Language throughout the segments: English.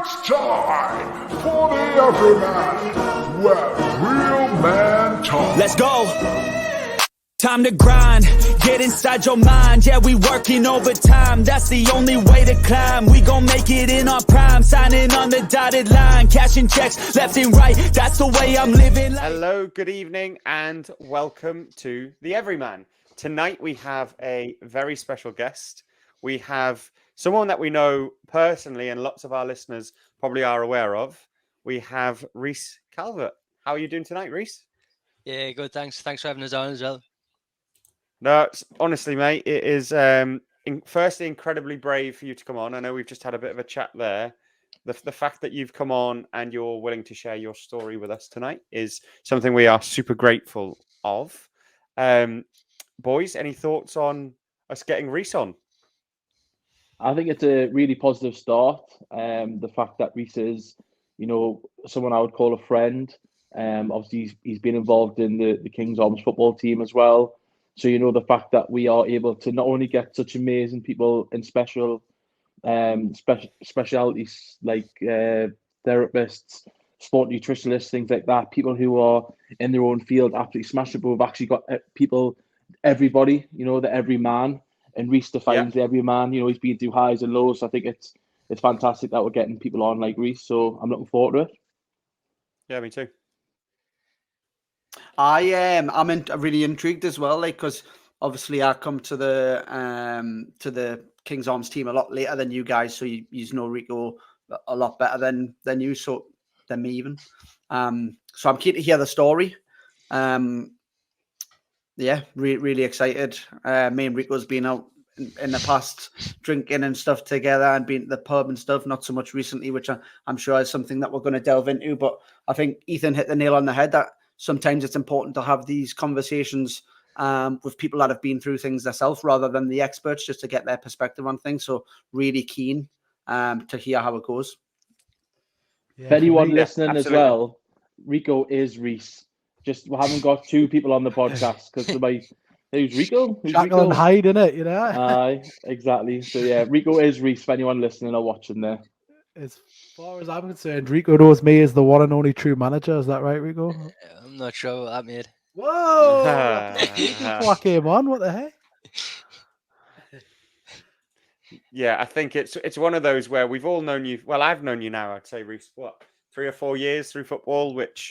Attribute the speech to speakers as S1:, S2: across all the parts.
S1: It's time for the Everyman, where real man talk.
S2: Let's go. Time to grind, get inside your mind. Yeah, we working overtime. That's the only way to climb. We gon' make it in our prime. Signing on the dotted line, cashing checks left and right. That's the way I'm living.
S3: Hello, good evening, and welcome to the Everyman. Tonight we have a very special guest. We have someone that we know personally, and lots of our listeners probably are aware of. We have Reece Calvert. How are you doing tonight, Reece?
S4: Yeah, good. Thanks for having us on as well.
S3: No, honestly, mate, it is firstly incredibly brave for you to come on. I know we've just had a bit of a chat there. The fact that you've come on and you're willing to share your story with us tonight is something we are super grateful of. Boys, any thoughts on us getting Reece on?
S5: I think it's a really positive start. The fact that Reece is, someone I would call a friend. Obviously, he's been involved in the King's Arms football team as well. So, the fact that we are able to not only get such amazing people in specialities like therapists, sport nutritionists, things like that, people who are in their own field absolutely smash it, but we've actually got everybody, the everyman. And Reece defines the everyman. He's been through highs and lows. So I think it's fantastic that we're getting people on like Reece. So I'm looking forward to it.
S3: Yeah, me too.
S6: I'm really intrigued as well, because obviously I come to the King's Arms team a lot later than you guys, so you know Rico a lot better than you, so than me even. So I'm keen to hear the story. Really excited. Me and Rico's been out in the past drinking and stuff together and been to the pub and stuff, not so much recently, which I'm sure is something that we're going to delve into. But I think Ethan hit the nail on the head that sometimes it's important to have these conversations with people that have been through things themselves rather than the experts, just to get their perspective on things. So really keen to hear how it goes.
S5: Yeah, for anyone listening as well, Rico is Reece. Just we haven't got two people on the podcast because who's Rico?
S7: Jekyll and Hyde, innit?
S5: Exactly. So yeah, Rico is Reece for anyone listening or watching there.
S7: As far as I'm concerned, Rico knows me as the one and only true manager. Is that right, Rico?
S4: I'm not sure what that made.
S7: Whoa! Before I came on, what the heck?
S3: Yeah, I think it's one of those where we've all known you. Well, I've known you now, I'd say, Reece, 3 or 4 years through football, which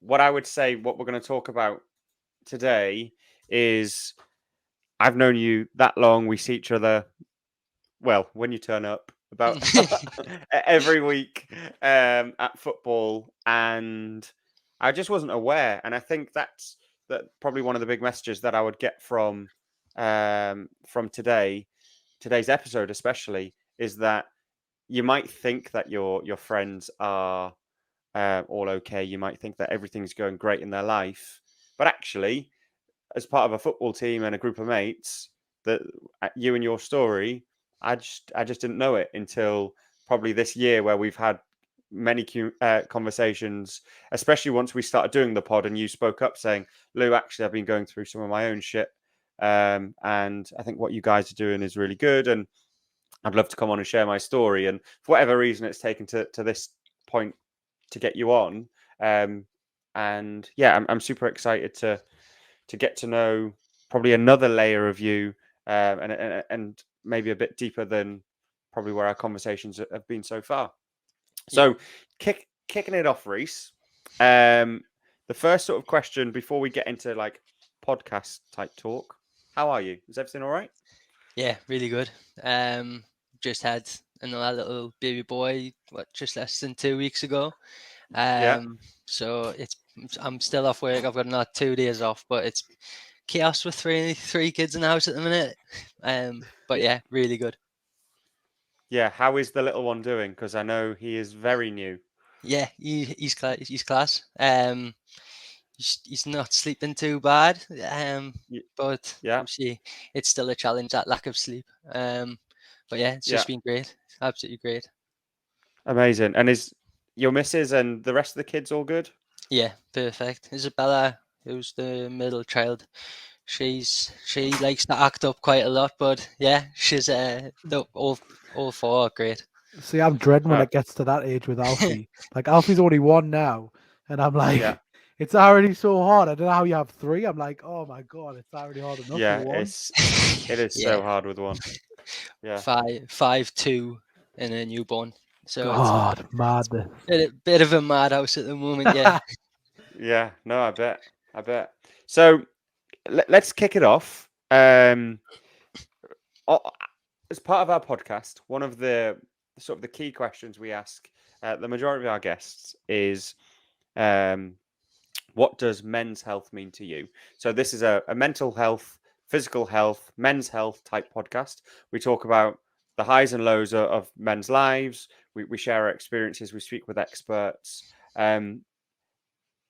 S3: what I would say, what we're going to talk about today is I've known you that long. We see each other, well, when you turn up, about every week at football, and I just wasn't aware. And I think that's probably one of the big messages that I would get from today's episode, especially, is that you might think that your friends are all okay. You might think that everything's going great in their life, but actually, as part of a football team and a group of mates, that you and your story, I just didn't know it until probably this year, where we've had many conversations, especially once we started doing the pod and you spoke up saying, Lou, actually, I've been going through some of my own shit. And I think what you guys are doing is really good. And I'd love to come on and share my story. And for whatever reason, it's taken to this point to get you on. And yeah, I'm super excited to get to know probably another layer of you, and maybe a bit deeper than probably where our conversations have been so far. So kicking it off, Reece, the first sort of question before we get into like podcast type talk, how are you? Is everything all right?
S4: Yeah, really good. Just had another little baby boy, just less than 2 weeks ago. So I'm still off work. I've got another 2 days off, but it's chaos with three kids in the house at the minute. But yeah, really good.
S3: Yeah, how is the little one doing? Because I know he is very new.
S4: Yeah, he's class. He's not sleeping too bad. But obviously it's still a challenge, that lack of sleep. But yeah, it's just been great. Absolutely great.
S3: Amazing. And is your missus and the rest of the kids all good?
S4: Yeah, perfect. Isabella, who's the middle child, she likes to act up quite a lot, but yeah, she's all four are great.
S7: See, I'm dreading when
S3: Uh,
S7: it gets to that age with Alfie. Like Alfie's only 1 now, and I'm like,
S3: Yeah.
S7: it's already so hard. I don't know how you have 3. I'm like, oh my god, it's already hard enough with
S3: Yeah,
S7: 1.
S3: it is
S4: Yeah,
S3: so hard with one. Yeah.
S4: 5'2", and a newborn. So it's
S7: God, madness.
S4: a bit of a madhouse at the moment. Yeah.
S3: Yeah, no, I bet. I bet. So let's kick it off. As part of our podcast, one of the sort of the key questions we ask the majority of our guests is, what does men's health mean to you? So this is a mental health, physical health, men's health type podcast. We talk about the highs and lows of men's lives. We share our experiences. We speak with experts.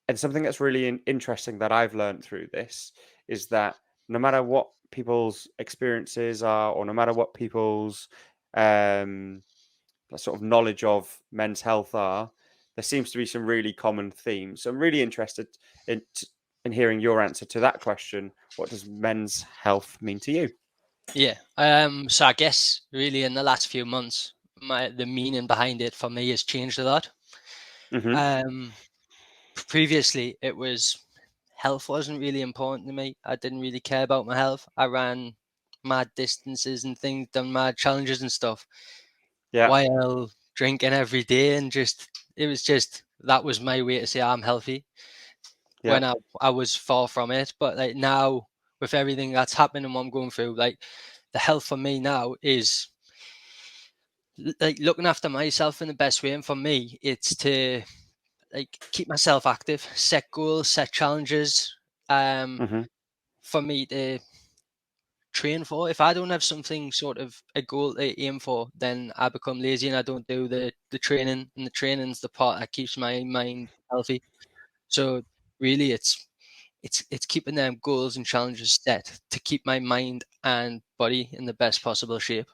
S3: And something that's really interesting that I've learned through this is that no matter what people's experiences are, or no matter what people's sort of knowledge of men's health are, there seems to be some really common themes. So I'm really interested in hearing your answer to that question. What does men's health mean to you?
S4: Yeah. So I guess really in the last few months, the meaning behind it for me has changed a lot.
S3: Mm-hmm.
S4: Previously, it was health wasn't really important to me. I didn't really care about my health. I ran mad distances and things, done mad challenges and stuff,
S3: Yeah.
S4: while drinking every day, and it was just that was my way to say I'm healthy.
S3: Yeah.
S4: When I was far from it, but like now with everything that's happening and what I'm going through, like the health for me now is like looking after myself in the best way. And for me, it's to like keep myself active, set goals, set challenges.
S3: Mm-hmm.
S4: For me to train for. If I don't have something sort of a goal to aim for, then I become lazy and I don't do the training. And the training's the part that keeps my mind healthy. So really, it's keeping them goals and challenges set to keep my mind and body in the best possible shape.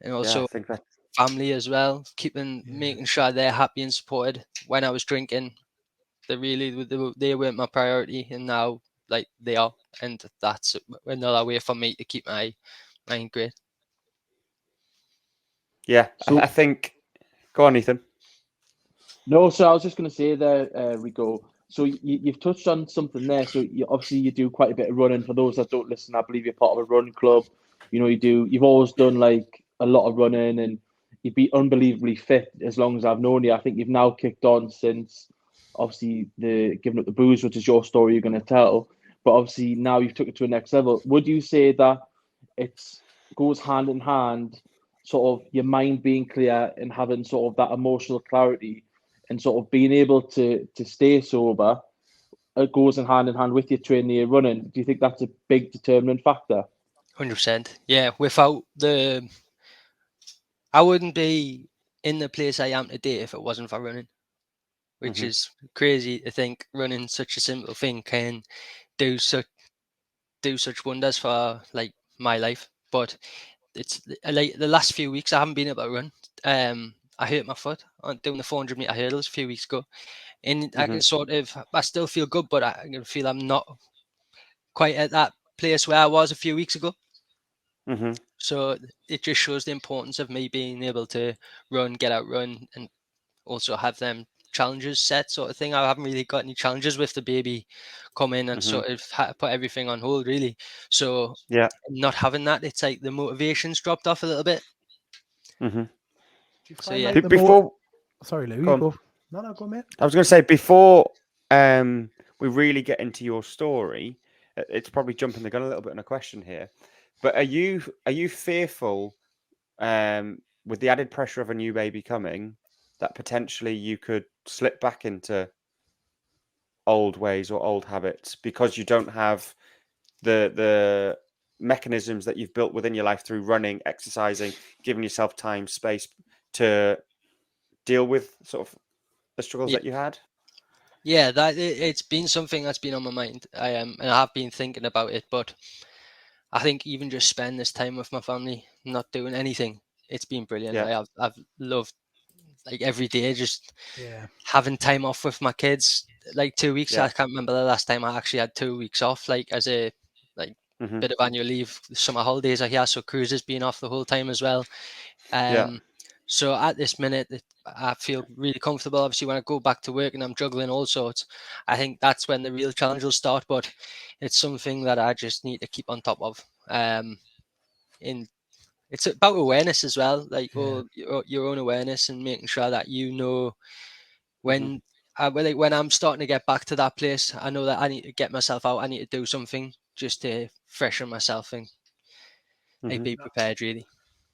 S4: And
S3: Yeah, I
S4: also
S3: think that.
S4: family as well, making sure they're happy and supported. When I was drinking, they weren't my priority, and now like they are, and that's another way for me to keep my mind great.
S3: Yeah,
S5: So
S3: I think. Go on, Ethan.
S5: no, so I was just going to say there, Rico. So you've touched on something there. So obviously you do quite a bit of running. For those that don't listen, I believe you're part of a run club. You know, you've always done like a lot of running, and you'd be unbelievably fit as long as I've known you. I think you've now kicked on since obviously the giving up the booze, which is your story you're going to tell. But obviously now you've took it to a next level. Would you say that it's goes hand in hand, sort of your mind being clear and having sort of that emotional clarity and sort of being able to stay sober, it goes in hand with your training, your running? Do you think that's a big determinant factor?
S4: 100%. Yeah, without I wouldn't be in the place I am today if it wasn't for running, which
S3: Mm-hmm.
S4: is crazy to think running such a simple thing can do such wonders for like my life. But it's like the last few weeks I haven't been able to run. I hurt my foot on doing the 400-meter hurdles a few weeks ago, and I
S3: Mm-hmm.
S4: can I still feel good, but I can feel I'm not quite at that place where I was a few weeks ago.
S3: Mm-hmm.
S4: So it just shows the importance of me being able to get out, run, and also have them challenges set, sort of thing. I haven't really got any challenges with the baby coming and
S3: Mm-hmm.
S4: sort of had to put everything on hold, really. So
S3: Yeah.
S4: not having that, it's like the motivation's dropped off a little bit.
S3: Mm-hmm.
S7: Do you
S4: So
S7: find
S4: yeah,
S7: like the more?
S3: Before,
S7: Sorry, Lou,
S3: go
S7: you
S3: on.
S7: go. No, go, mate.
S3: I was going to say before we really get into your story, it's probably jumping the gun a little bit on a question here, but are you fearful with the added pressure of a new baby coming that potentially you could slip back into old ways or old habits because you don't have the mechanisms that you've built within your life through running, exercising, giving yourself time, space to deal with sort of the struggles
S4: yeah,
S3: that you had?
S4: yeah. It's been something that's been on my mind. And I have been thinking about it, but I think even just spend this time with my family, not doing anything, it's been brilliant.
S3: Yeah.
S4: I've loved like every day just
S7: Yeah.
S4: having time off with my kids. Like 2 weeks, I
S3: Yeah.
S4: can't remember the last time I actually had 2 weeks off, like as a like
S3: Mm-hmm.
S4: bit of annual leave. Summer holidays are here, so cruises being off the whole time as well. So at this minute, I feel really comfortable. Obviously, when I go back to work and I'm juggling all sorts, I think that's when the real challenge will start. But it's something that I just need to keep on top of. It's about awareness as well, like your own awareness and making sure that you know when. When I'm starting to get back to that place, I know that I need to get myself out. I need to do something just to freshen myself and be prepared. Really.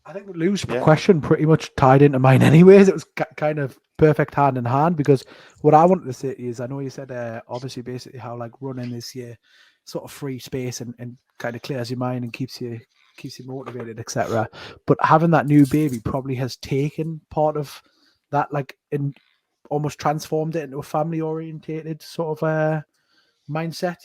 S7: I think the loose question pretty much tied into mine anyways. It was kind of perfect hand in hand, because what I wanted to say is, I know you said obviously basically how like running is your sort of free space and kind of clears your mind and keeps you motivated, etc. But having that new baby probably has taken part of that, like, and almost transformed it into a family orientated sort of mindset.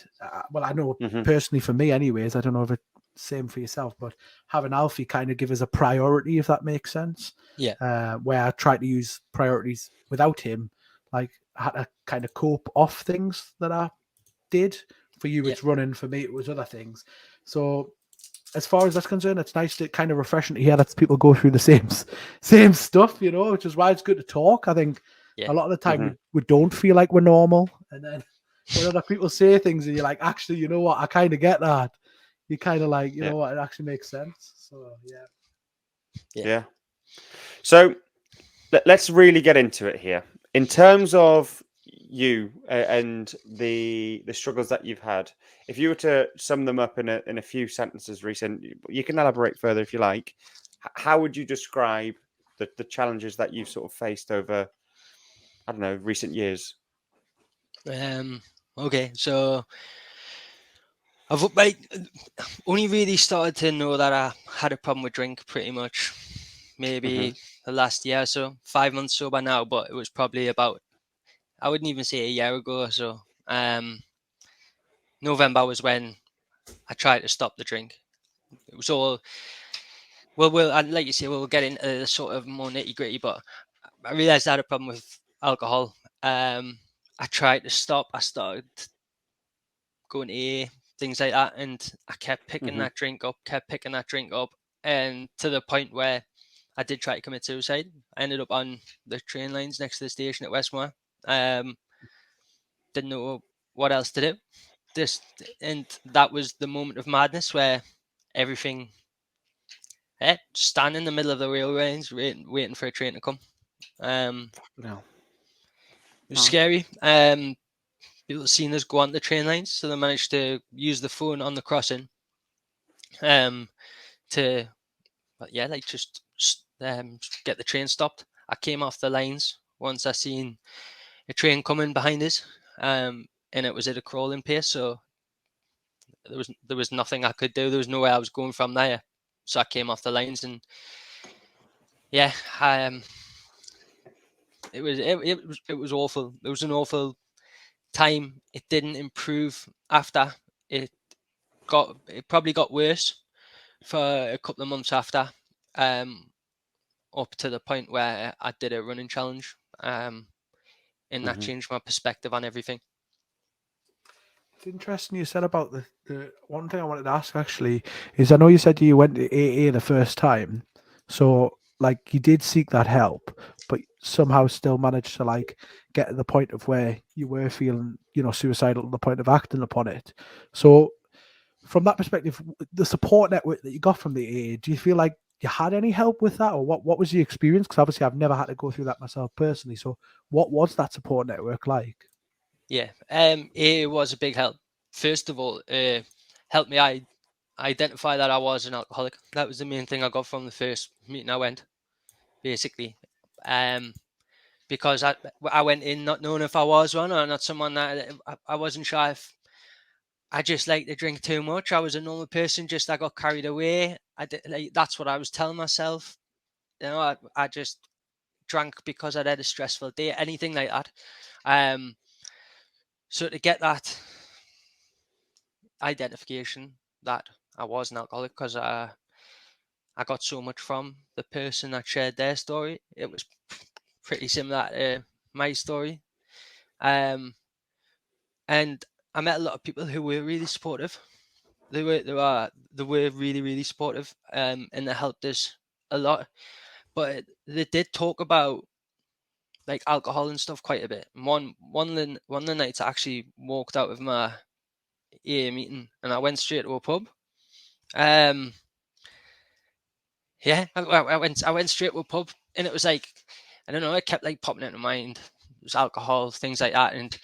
S7: Well, I know personally for me anyways, I don't know if it's same for yourself, but having Alfie kind of give us a priority, if that makes sense. Where I try to use priorities without him, like I had to kind of cope off things that I did. For you it's running, for me it was other things. So as far as that's concerned, it's nice to kind of refreshing to hear that people go through the same stuff, which is why it's good to talk. I think a lot of the time we don't feel like we're normal, and then when other people say things and you're like, actually, you know what, I kind of get that. You kind of like, you know what, it actually makes sense. So
S3: yeah. So let's really get into it here in terms of you and the struggles that you've had. If you were to sum them up in a few sentences, Reece, you can elaborate further if you like. How would you describe the challenges that you've sort of faced over, I don't know, recent years?
S4: Okay, so I've only really started to know that I had a problem with drink pretty much maybe the last year or so, 5 months sober now, but it was probably about, I wouldn't even say a year ago or so. November was when I tried to stop the drink. It was all, like you say, we'll get into the sort of more nitty gritty, but I realized I had a problem with alcohol. I tried to stop. I started going to AA, things like that, and I kept picking that drink up, and to the point where I did try to commit suicide. I ended up on the train lines next to the station at Westmore. Didn't know what else to do. And that was the moment of madness where everything, stand in the middle of the railway lines, waiting for a train to come. It was scary. People seen us go on the train lines, so they managed to use the phone on the crossing, to, just get the train stopped. I came off the lines once I seen a train coming behind us, and it was at a crawling pace, so there was nothing I could do. There was nowhere I was going from there, so I came off the lines, and it was awful. It was an awful time. It didn't improve after. It probably got worse for a couple of months after, up to the point where I did a running challenge, and that changed my perspective on everything.
S7: It's interesting you said about the one thing I wanted to ask actually is, I know you said you went to AA the first time, so like you did seek that help, but somehow still managed to like get to the point of where you were feeling, suicidal to the point of acting upon it. So from that perspective, the support network that you got from the AA, do you feel like you had any help with that, or what was the experience? Because obviously I've never had to go through that myself personally. So what was that support network like?
S4: Yeah, it was a big help. First of all, helped me identify that I was an alcoholic. That was the main thing I got from the first meeting I went, basically. Because I went in not knowing if I was one or not, someone that I wasn't sure if I just like to drink too much. I was a normal person, just I got carried away. That's what I was telling myself. I just drank because I'd had a stressful day, anything like that. So to get that identification that I was an alcoholic, because I got so much from the person that shared their story. It was pretty similar to my story. And I met a lot of people who were really supportive. They were really, really supportive, and they helped us a lot. but they did talk about like alcohol and stuff quite a bit. And one of the nights I actually walked out of my AA meeting and I went straight to a pub. Yeah, I went straight to a pub, and it was like, I don't know, it kept like popping into mind. It was alcohol, things like that, and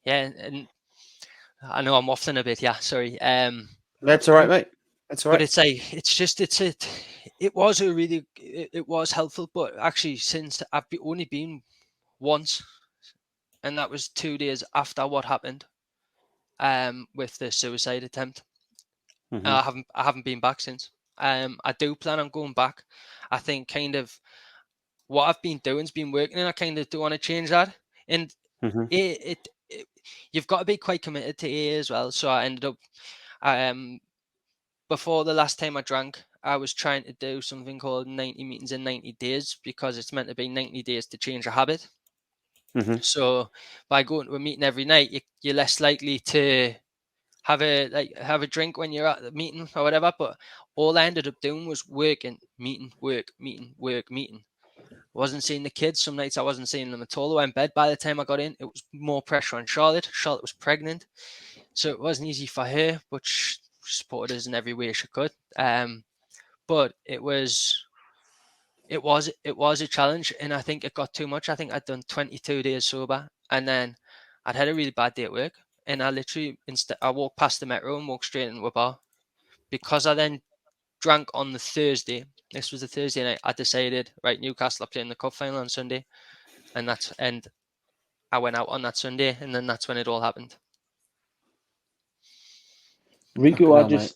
S4: yeah, and I know I'm waffling a bit. Yeah, sorry.
S3: That's all right, mate. That's all right.
S4: But it's like it was a really it was helpful, but actually since I've only been once, and that was 2 days after what happened, with the suicide attempt.
S3: Mhm.
S4: I haven't been back since. I do plan on going back. I think kind of what I've been doing has been working, and I kind of do want to change that. And
S3: Mhm.
S4: it you've got to be quite committed to AA as well. So I ended up, before the last time I drank, I was trying to do something called 90 meetings in 90 days, because it's meant to be 90 days to change a habit.
S3: Mhm.
S4: So by going to a meeting every night, you're less likely to have a drink when you're at the meeting or whatever. But all I ended up doing was working, meeting, work, meeting, work, meeting. I wasn't seeing the kids. Some nights I wasn't seeing them at all. I went in bed. By the time I got in, it was more pressure on Charlotte. Charlotte was pregnant, so it wasn't easy for her, but she supported us in every way she could. But it was a challenge, and I think it got too much. I think I'd done 22 days sober, and then I'd had a really bad day at work, and I literally I walked past the metro and walked straight into a bar, because I then drank on the Thursday. This was the Thursday night. I decided, right, Newcastle are playing the cup final on Sunday, and I went out on that Sunday, and then that's when it all happened.
S5: Rico,
S3: Fucking hell,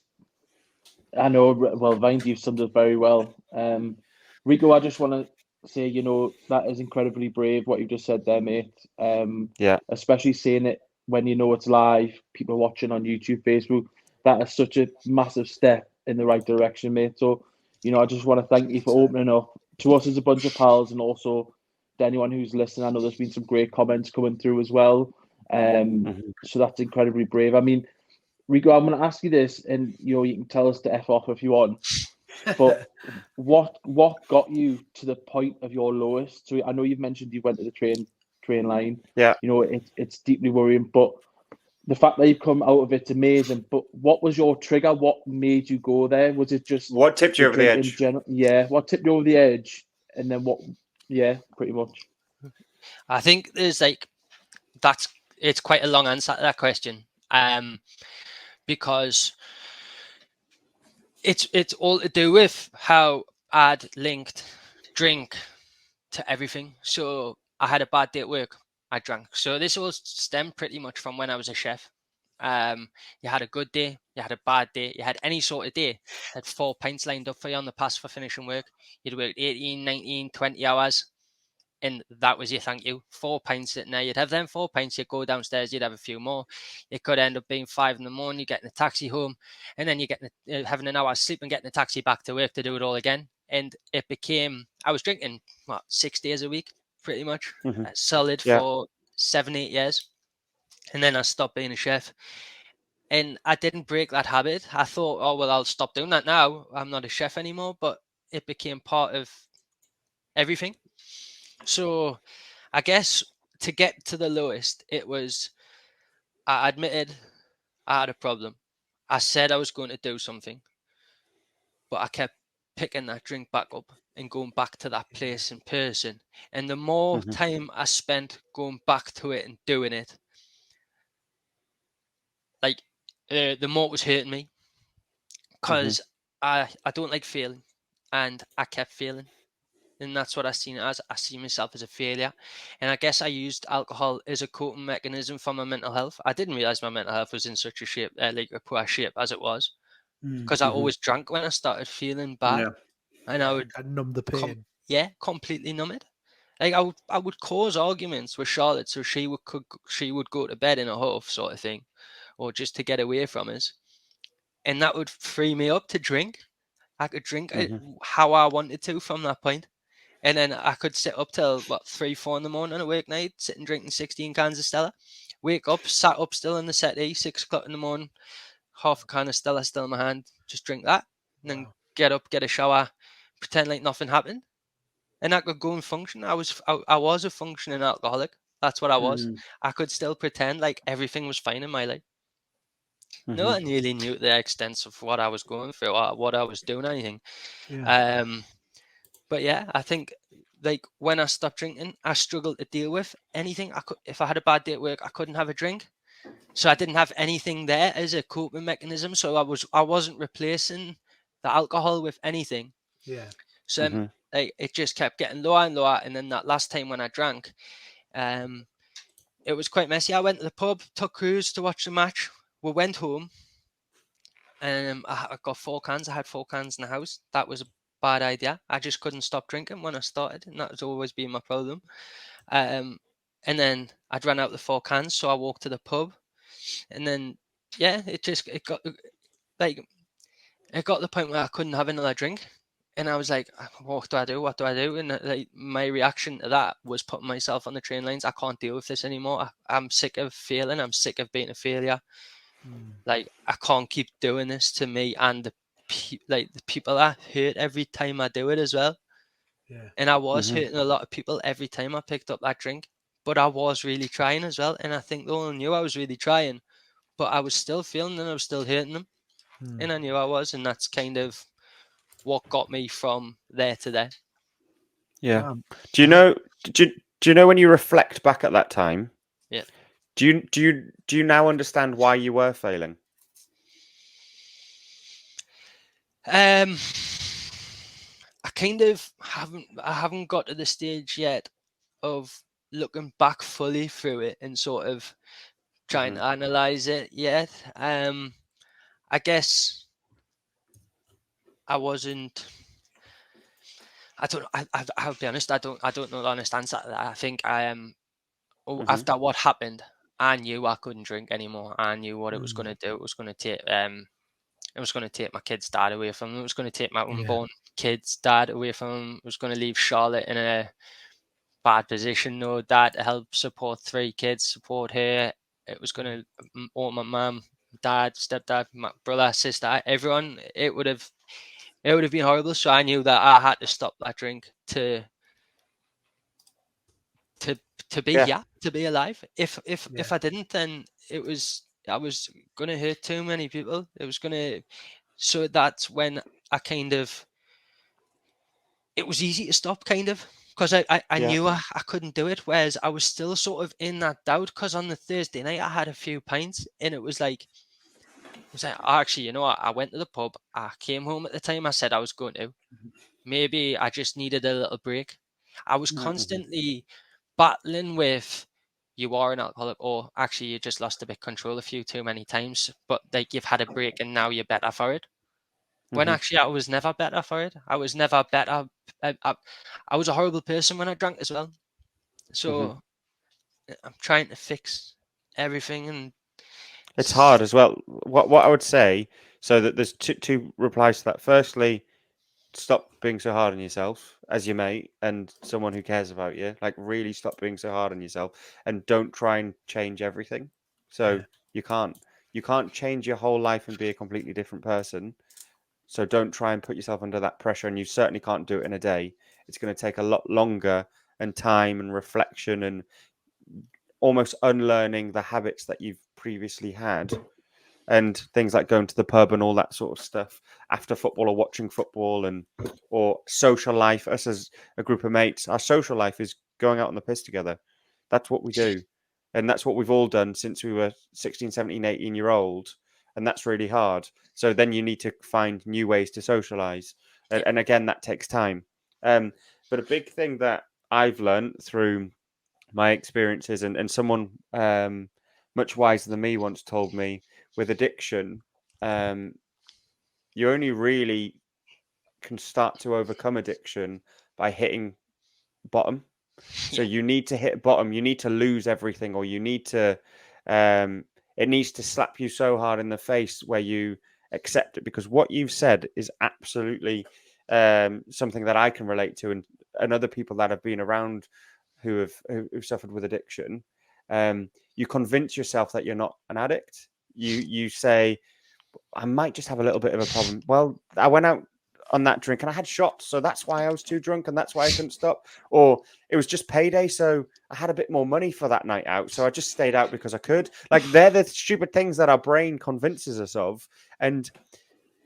S5: I know, well, Vine, you've summed it very well. Rico, I just want to say, that is incredibly brave what you just said there, mate.
S3: Yeah.
S5: Especially saying it when you know it's live, people watching on YouTube, Facebook. That is such a massive step in the right direction, mate. So, I just want to thank you for opening up to us as a bunch of pals, and also to anyone who's listening. I know there's been some great comments coming through as well.
S3: Mhm.
S5: So that's incredibly brave. I mean, Rico, I'm going to ask you this, and you can tell us to F off if you want. But what got you to the point of your lowest? So I know you've mentioned you went to the train line.
S3: Yeah.
S5: It's deeply worrying, but the fact that you've come out of it's amazing. But what was your trigger? What made you go there? Was it just
S3: What tipped you over the
S5: drink in
S3: edge?
S5: general? Yeah. What tipped you over the edge? And then what? Yeah, pretty much.
S4: I think there's it's quite a long answer to that question. Because it's all to do with how I'd linked drink to everything. So I had a bad day at work, I drank. So this all stemmed pretty much from when I was a chef. You had a good day, you had a bad day, you had any sort of day. You had 4 pints lined up for you on the pass for finishing work. You'd worked 18, 19, 20 hours. And that was your thank you. 4 pints at night. You'd have them 4 pints, you'd go downstairs, you'd have a few more. It could end up being 5 in the morning, you're getting a taxi home, and then you're having an hour's sleep and getting a taxi back to work to do it all again. And it became, I was drinking, 6 days a week, pretty much,
S3: Mhm.
S4: solid
S3: Yeah.
S4: for 7-8 years. And then I stopped being a chef. And I didn't break that habit. I thought, oh, well, I'll stop doing that now. I'm not a chef anymore. But it became part of everything. So I guess to get to the lowest, it was, I admitted I had a problem. I said I was going to do something, but I kept picking that drink back up and going back to that place in person. And the more
S3: Mhm.
S4: time I spent going back to it and doing it, like the more it was hurting me, because I don't like failing, and I kept failing. And that's what I seen it as. I see myself as a failure. And I guess I used alcohol as a coping mechanism for my mental health. I didn't realize my mental health was in such a shape, like a poor shape as it was, because I always drank when I started feeling bad.
S6: Yeah.
S4: And I would,
S7: And numb the pain.
S4: completely numb it. Like I would cause arguments with Charlotte, so she would go to bed in a huff, sort of thing, or just to get away from us, and that would free me up to drink. I could drink it how I wanted to from that point. And then I could sit up till 3, 4 in the morning on a weeknight, sitting drinking 16 cans of Stella. Wake up, sat up still in the settee, 6 o'clock in the morning, half a can of Stella still in my hand, just drink that, and then get up, get a shower, pretend like nothing happened. and I could go and function. I was a functioning alcoholic. That's what I was. I could still pretend like everything was fine in my life. No one really knew the extent of what I was going through or what I was doing, anything.
S7: Yeah.
S4: But yeah, I think like when I stopped drinking, I struggled to deal with anything. If I had a bad day at work, I couldn't have a drink. So I didn't have anything there as a coping mechanism. So I wasn't replacing the alcohol with anything.
S7: Yeah.
S4: So like it just kept getting lower and lower. And then that last time when I drank, it was quite messy. I went to the pub, took Cruz to watch the match. We went home, and I got 4 cans. I had 4 cans in the house. That was a bad idea. I just couldn't stop drinking when I started, and that has always been my problem. And then I'd run out the 4 cans, so I walked to the pub, and then it got like it got to the point where I couldn't have another drink, and I was like, what do I do? What do I do? And like my reaction to that was putting myself on the train lines. I can't deal with this anymore. I'm sick of failing. I'm sick of being a failure. Like I can't keep doing this to me and the people I hurt every time I do it as well.
S7: Yeah.
S4: And I was hurting a lot of people every time I picked up that drink, but I was really trying as well. And I think they all knew I was really trying, but I was still feeling and I was still hurting them. And I knew I was, and that's kind of what got me from there to there.
S3: Yeah. Do you know when you reflect back at that time?
S4: Yeah.
S3: Do you now understand why you were failing?
S4: I kind of haven't got to the stage yet of looking back fully through it and sort of trying to analyze it yet. I guess I wasn't. I don't. I'll be honest. I don't know the honest answer to that. I think after what happened, I knew I couldn't drink anymore. I knew what it was going to do. It was going to take. It was going to take my kid's dad away from him. It was going to take my unborn kid's dad away from him. It was going to leave Charlotte in a bad position. No dad to help support 3 kids, support her. It was going to all my mum, dad, stepdad, my brother, sister, everyone. It would have been horrible. So I knew that I had to stop that drink to be alive. If I didn't, then I was going to hurt too many people. It was going to. So that's when I it was easy to stop, kind of, because I knew I couldn't do it. Whereas I was still sort of in that doubt, because on the Thursday night I had a few pints, and it was like, actually, I went to the pub. I came home at the time I said I was going to. Maybe I just needed a little break. I was constantly battling with, you are an alcoholic, or actually you just lost a bit of control a few too many times, but like you've had a break and now you're better for it. When actually I was never better for it. I was never better. I was a horrible person when I drank as well. So I'm trying to fix everything, and
S3: it's hard as well. What I would say, so that there's two replies to that. Firstly, stop being so hard on yourself as your mate and someone who cares about you. Like, really stop being so hard on yourself, and don't try and change everything. So you can't change your whole life and be a completely different person. So don't try and put yourself under that pressure, and you certainly can't do it in a day. It's going to take a lot longer, and time and reflection and almost unlearning the habits that you've previously had, and things like going to the pub and all that sort of stuff after football, or watching football, or social life. Us as a group of mates, our social life is going out on the piss together. That's what we do. And that's what we've all done since we were 16, 17, 18 year old. And that's really hard. So then you need to find new ways to socialize. And again, that takes time. But a big thing that I've learned through my experiences, and someone much wiser than me once told me, with addiction, you only really can start to overcome addiction by hitting bottom. So you need to hit bottom. You need to lose everything, or you need to, it needs to slap you so hard in the face where you accept it. Because what you've said is absolutely something that I can relate to, and other people that have been around who've suffered with addiction. You convince yourself that you're not an addict. You say, I might just have a little bit of a problem. Well, I went out on that drink and I had shots, so that's why I was too drunk and that's why I couldn't stop. Or it was just payday, so I had a bit more money for that night out, so I just stayed out because I could. Like, they're the stupid things that our brain convinces us of. And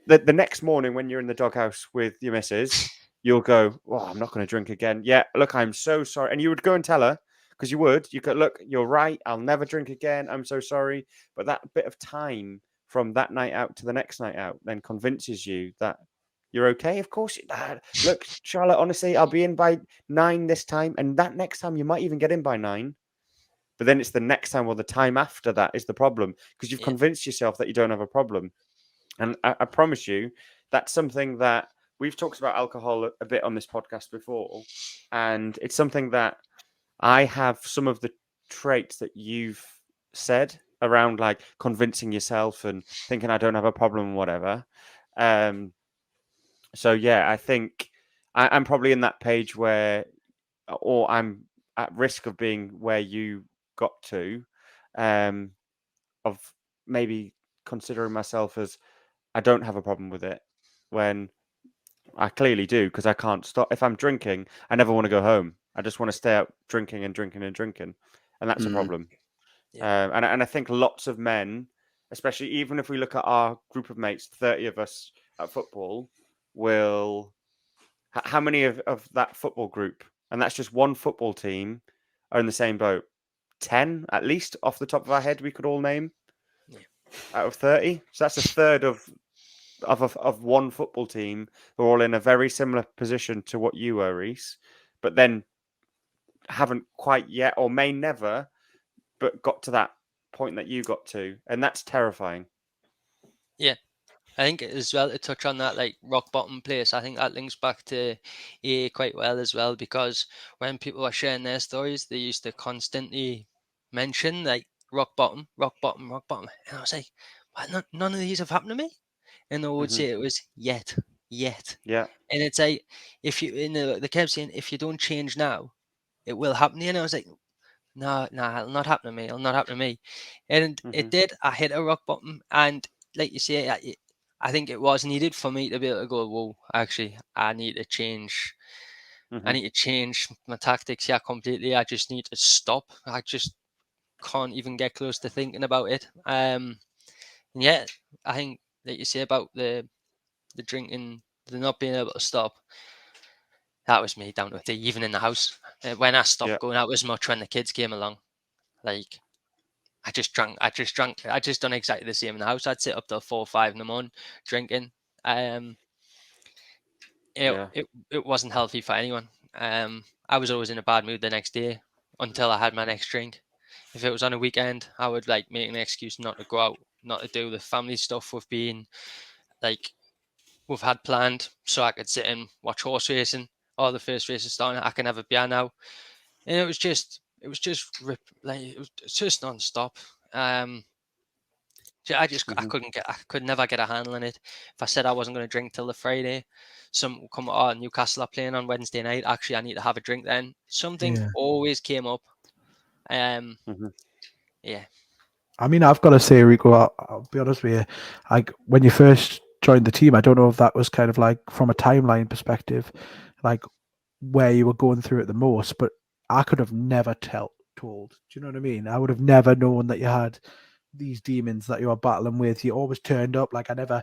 S3: the next morning when you're in the doghouse with your missus, you'll go, "Oh, I'm not going to drink again. Yeah, look, I'm so sorry." And you would go and tell her, because you could, "Look, you're right. I'll never drink again. I'm so sorry." But that bit of time from that night out to the next night out then convinces you that you're okay. Of course, look, Charlotte, honestly, I'll be in by 9 this time. And that next time you might even get in by 9. But then it's the next time or the time after that is the problem, because you've convinced yourself that you don't have a problem. And I promise you, that's something that we've talked about alcohol a bit on this podcast before. And it's something that I have some of the traits that you've said around, like, convincing yourself and thinking I don't have a problem and whatever. So, yeah, I think I'm probably in that page where, or I'm at risk of being where you got to, of maybe considering myself as I don't have a problem with it, when I clearly do, because I can't stop. If I'm drinking, I never want to go home. I just want to stay out drinking and drinking and drinking. And that's a problem. And I think lots of men, especially even if we look at our group of mates, 30 of us at football, will... How many of that football group, and that's just one football team, are in the same boat? 10, at least, off the top of our head, we could all name out of 30. So that's a third of one football team who are all in a very similar position to what you were, Reece, but then haven't quite yet, or may never, but got to that point that you got to, and that's terrifying.
S4: Yeah. I think as well, to touch on that, like, rock bottom place, I think that links back to EA quite well as well, because when people were sharing their stories, they used to constantly mention, like, rock bottom, rock bottom, rock bottom. And I was like, well, none of these have happened to me. And they would say it was yet.
S3: Yeah.
S4: And it's like, if you, they kept saying, if you don't change now, it will happen to you. And I was like, no, it'll not happen to me. It'll not happen to me. And it did. I hit a rock bottom. And like you say, I think it was needed for me to be able to go, whoa, actually, I need to change. I need to change my tactics here completely. I just need to stop. I just can't even get close to thinking about it. And yeah, I think, like you say about the drinking, the not being able to stop, that was me down to it. Even in the house, when I stopped going out as much when the kids came along, like, I just drank. I just done exactly the same in the house. I'd sit up till 4 or 5 in the morning drinking. It wasn't healthy for anyone. I was always in a bad mood the next day until I had my next drink. If it was on a weekend, I would, like, make an excuse not to go out, not to do the family stuff we've had planned, so I could sit and watch horse racing. Or the first race is starting, I can have a beer now. And it was just non-stop. I could never get a handle on it. If I said I wasn't going to drink till the Friday, some would come, oh, Newcastle are playing on Wednesday night, actually I need to have a drink then. Something always came up. Yeah.
S7: I mean, I've got to say, Rico, I'll be honest with you, like, when you first joined the team, I don't know if that was kind of like, from a timeline perspective, like, where you were going through it the most, but I could have never told. Do you know what I mean? I would have never known that you had these demons that you were battling with. You always turned up. Like, I never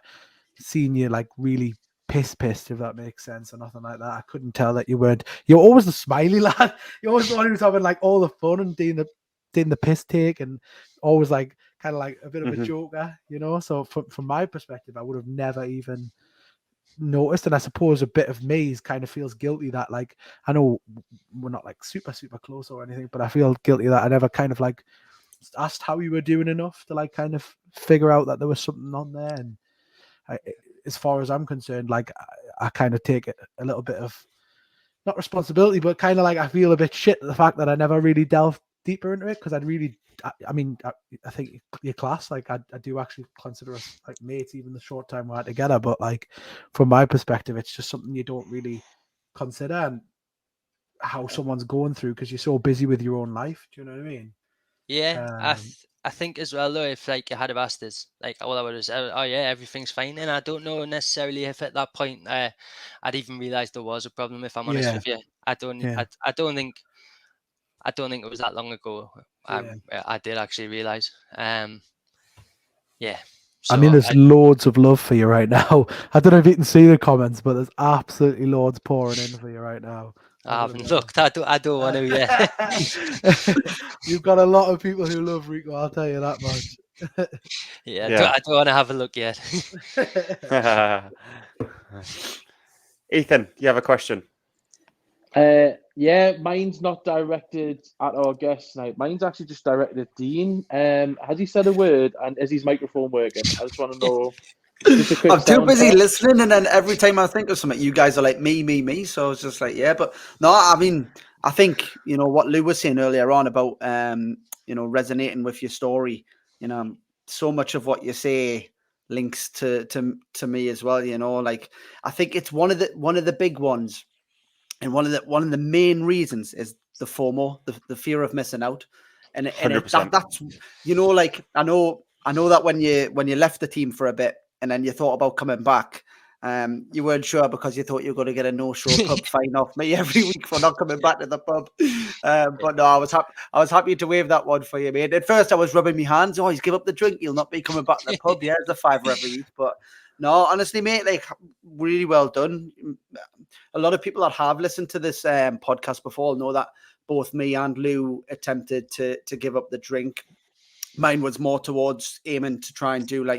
S7: seen you, like, really pissed, if that makes sense, or nothing like that. I couldn't tell that you weren't. You're always the smiley lad. You're always the one who's having, like, all the fun and doing the piss take, and always, like, kind of like a bit of a joker, you know. So from my perspective, I would have never even noticed. And I suppose a bit of me kind of feels guilty that, like, I know we're not, like, super close or anything, but I feel guilty that I never kind of, like, asked how you were doing enough to, like, kind of figure out that there was something on there. And as far as I'm concerned, like, I kind of take a little bit of, not responsibility, but kind of like, I feel a bit shit at the fact that I never really delved deeper into it, because I think your class, like, I do actually consider us, like, mates, even the short time we're together. But, like, from my perspective, it's just something you don't really consider, and how someone's going through, because you're so busy with your own life. Do you know what I mean?
S4: Yeah, I think as well though, if like you had have asked us, like, all I would have said, oh yeah, everything's fine, and I don't know necessarily if at that point I'd even realised there was a problem. If I'm honest
S7: Yeah.
S4: with you, I don't think it was that long ago.
S7: Yeah.
S4: I did actually realise. Yeah.
S7: I mean,
S4: So
S7: there's loads of love for you right now. I don't know if you can see the comments, but there's absolutely loads pouring in for you right now.
S4: I haven't looked. I don't want to. Yeah.
S7: You've got a lot of people who love Rico. I'll tell you that much.
S4: Yeah.
S3: Yeah.
S4: I don't want to have a look yet.
S3: Ethan, you have a question?
S5: Yeah, mine's not directed at our guest tonight. Mine's actually just directed at Dean. Has he said a word, and is his microphone working? I just want to know. Just a quick
S6: I'm too
S5: sound
S6: busy
S5: test.
S6: listening, and then every time I think of something, you guys are like me. So I was just like, yeah, but no, I mean, I think what Lou was saying earlier on about resonating with your story. So much of what you say links to me as well. Like I think it's one of the big ones, and one of the main reasons is the FOMO, the fear of missing out, and that's like I know that when you left the team for a bit. And then you thought about coming back. You weren't sure because you thought you were going to get a no-show pub fine off me every week for not coming back to the pub. But no, I was happy to waive that one for you, mate. At first, I was rubbing my hands. Oh, he's give up the drink. He'll not be coming back to the pub. Yeah, it's a £5 every week. But no, honestly, mate, like really well done. A lot of people that have listened to this podcast before know that both me and Lou attempted to give up the drink. Mine was more towards aiming to try and do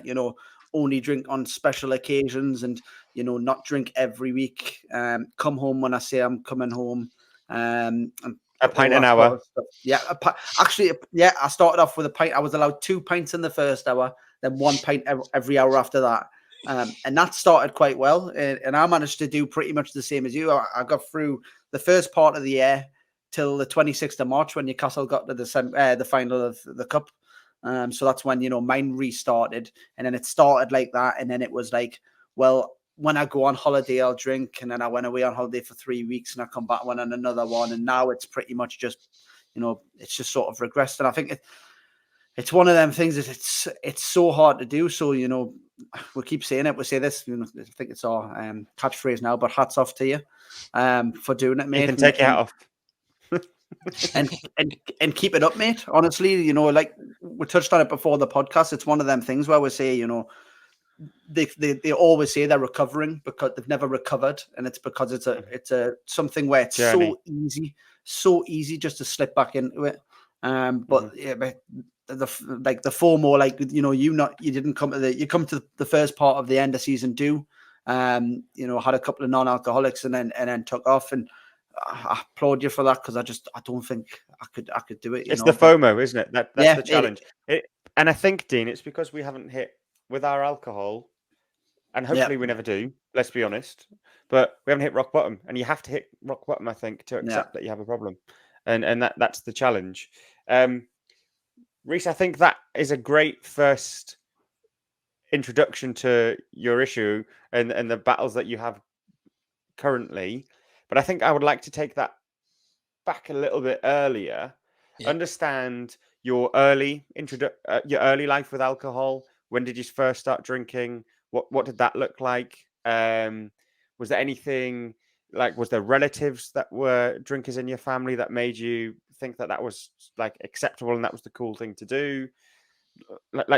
S6: only drink on special occasions and not drink every week. Come home when I say I'm coming home. And
S3: a pint an hour.
S6: Yeah, I started off with a pint. I was allowed 2 pints in the first hour, then 1 pint every hour after that. And that started quite well. And I managed to do pretty much the same as you. I got through the first part of the year till the 26th of March when Newcastle got to the final of the Cup. So that's when, mine restarted, and then it started like that. And then it was like, well, when I go on holiday, I'll drink. And then I went away on holiday for 3 weeks and I come back, went on another one. And now it's pretty much just, it's just sort of regressed. And I think it's one of them things that it's so hard to do. So, we keep saying it. We say this, I think it's our catchphrase now, but hats off to you for doing it, mate.
S3: You can take your hat off.
S6: and keep it up, mate. Honestly, like we touched on it before the podcast. It's one of them things where we say, they always say they're recovering because they've never recovered, and it's because it's a something where it's
S3: journey.
S6: so easy just to slip back into it. But the FOMO, you didn't come to you come to the first part of the end of season 2. Had a couple of non-alcoholics and then took off, and I applaud you for that because I don't think I could do it.
S3: It's the FOMO, isn't it? That's the challenge. And I think, Dean, it's because we haven't hit with our alcohol, and hopefully we never do. Let's be honest, but we haven't hit rock bottom, and you have to hit rock bottom, I think, to accept that you have a problem, and that's the challenge. Reece, I think that is a great first introduction to your issue and the battles that you have currently. But I think I would like to take that back a little bit earlier. Yeah. Understand your early life with alcohol. When did you first start drinking? What did that look like? Was there anything was there relatives that were drinkers in your family that made you think that was acceptable and that was the cool thing to do?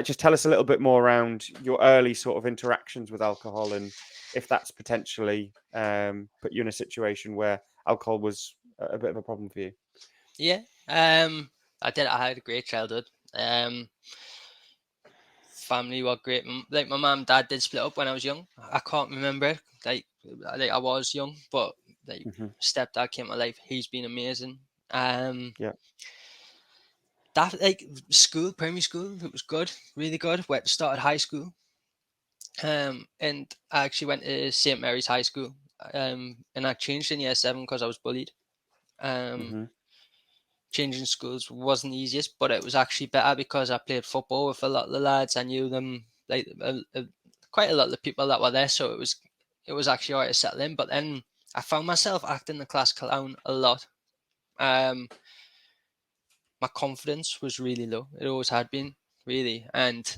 S3: Just tell us a little bit more around your early sort of interactions with alcohol, and if that's potentially put you in a situation where alcohol was a bit of a problem for you.
S4: Yeah, I had a great childhood. Family were great. My mum and dad did split up when I was young. I can't remember. I was young, but stepdad came to life. He's been amazing. That school, primary school, it was good, really good. Started high school, and I actually went to St. Mary's High School, and I changed in year 7 because I was bullied. Changing schools wasn't the easiest, but it was actually better because I played football with a lot of the lads. I knew them, quite a lot of the people that were there, so it was actually alright to settle in. But then I found myself acting the class clown a lot. My confidence was really low. It always had been. really. And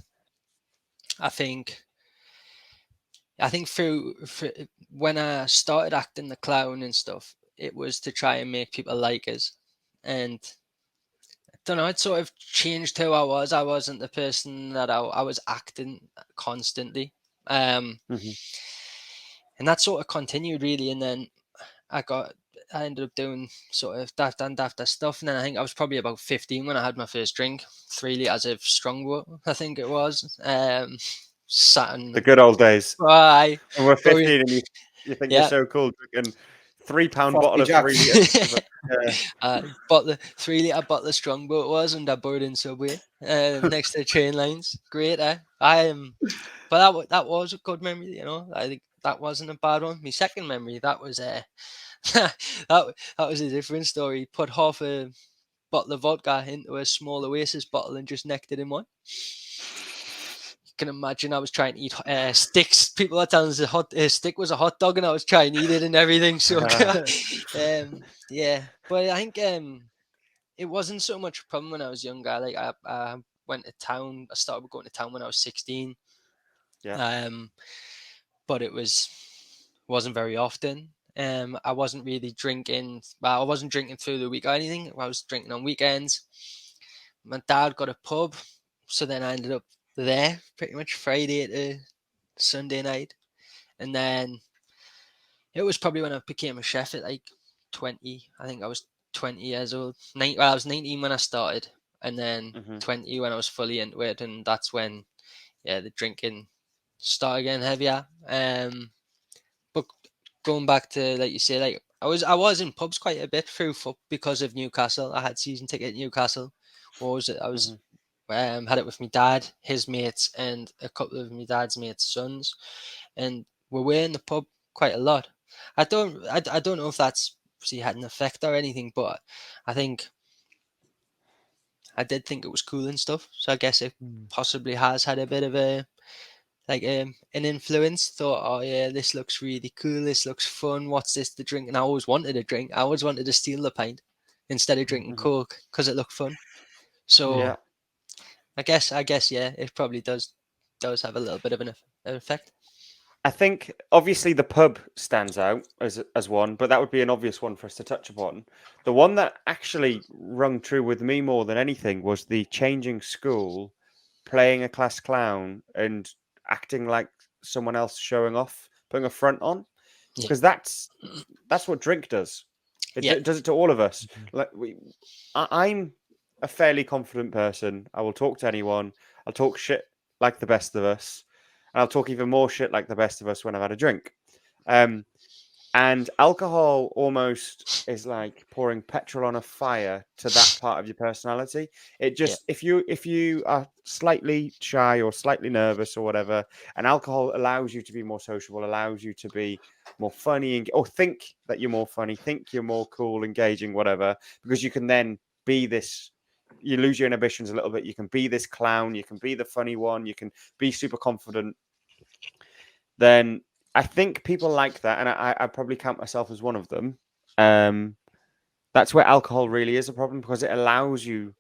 S4: I think through when I started acting the clown and stuff, it was to try and make people like us. And I don't know, it sort of changed who I was. I wasn't the person that I was acting constantly.
S3: Mhm.
S4: And that sort of continued really. And then I ended up doing sort of daft and dafter stuff. And then I think I was probably about 15 when I had my first drink, 3 litres of Strongbow, I think it was. Sat and
S3: The good old days.
S4: Aye.
S3: And we're
S4: But we-
S3: 15 and you think
S4: Yeah.
S3: you're so cool drinking £3
S6: Frosty
S3: bottle of
S6: Jack.
S3: 3 litres.
S4: Bought the 3 litre bottle of Strongbow it was, and I bought it in Subway next to the train lines. Great, eh? But that was a good memory, you know. I think that wasn't a bad one. My second memory, that was that was a different story. Put half a bottle of vodka into a small Oasis bottle and just necked it in one. You can imagine I was trying to eat sticks. People are telling us a stick was a hot dog, and I was trying to eat it and everything. So, yeah. But I think it wasn't so much a problem when I was younger. Like I went to town. I started going to town when I was 16.
S3: Yeah.
S4: But it wasn't very often. I wasn't really drinking. Well, I wasn't drinking through the week or anything. I was drinking on weekends. My dad got a pub, so then I ended up there pretty much Friday to Sunday night, and then it was probably when I became a chef at like 20. I think I was 20 years old. I was 19 when I started, and then
S3: Mhm.
S4: 20 when I was fully into it, and that's when the drinking started getting heavier. But going back to, like you say, like I was in pubs quite a bit because of Newcastle. I had season ticket at Newcastle. What was it? I was had it with my dad, his mates, and a couple of my dad's mates' sons, and we were in the pub quite a lot. I don't know if that's had an effect or anything, but I think I did think it was cool and stuff. So I guess it possibly has had a bit of a an influence. Thought, oh yeah, this looks really cool. This looks fun. What's this to drink? And I always wanted a drink. I always wanted to steal the pint instead of drinking Coke because it looked fun. So
S3: Yeah.
S4: I guess yeah, it probably does have a little bit of an effect.
S3: I think obviously the pub stands out as one, but that would be an obvious one for us to touch upon. The one that actually rung true with me more than anything was the changing school, playing a class clown and acting like someone else, showing off, putting a front on, because that's what drink does. It does it to all of us. Like I'm a fairly confident person. I will talk to anyone. I'll talk shit like the best of us. And I'll talk even more shit like the best of us when I've had a drink. And alcohol almost is like pouring petrol on a fire to that part of your personality. It just if you are slightly shy or slightly nervous or whatever, and alcohol allows you to be more sociable, allows you to be more funny, or think that you're more funny, think you're more cool, engaging, whatever, because you can then be this. You lose your inhibitions a little bit. You can be this clown. You can be the funny one. You can be super confident. Then I think people like that, and I probably count myself as one of them. That's where alcohol really is a problem, because it allows you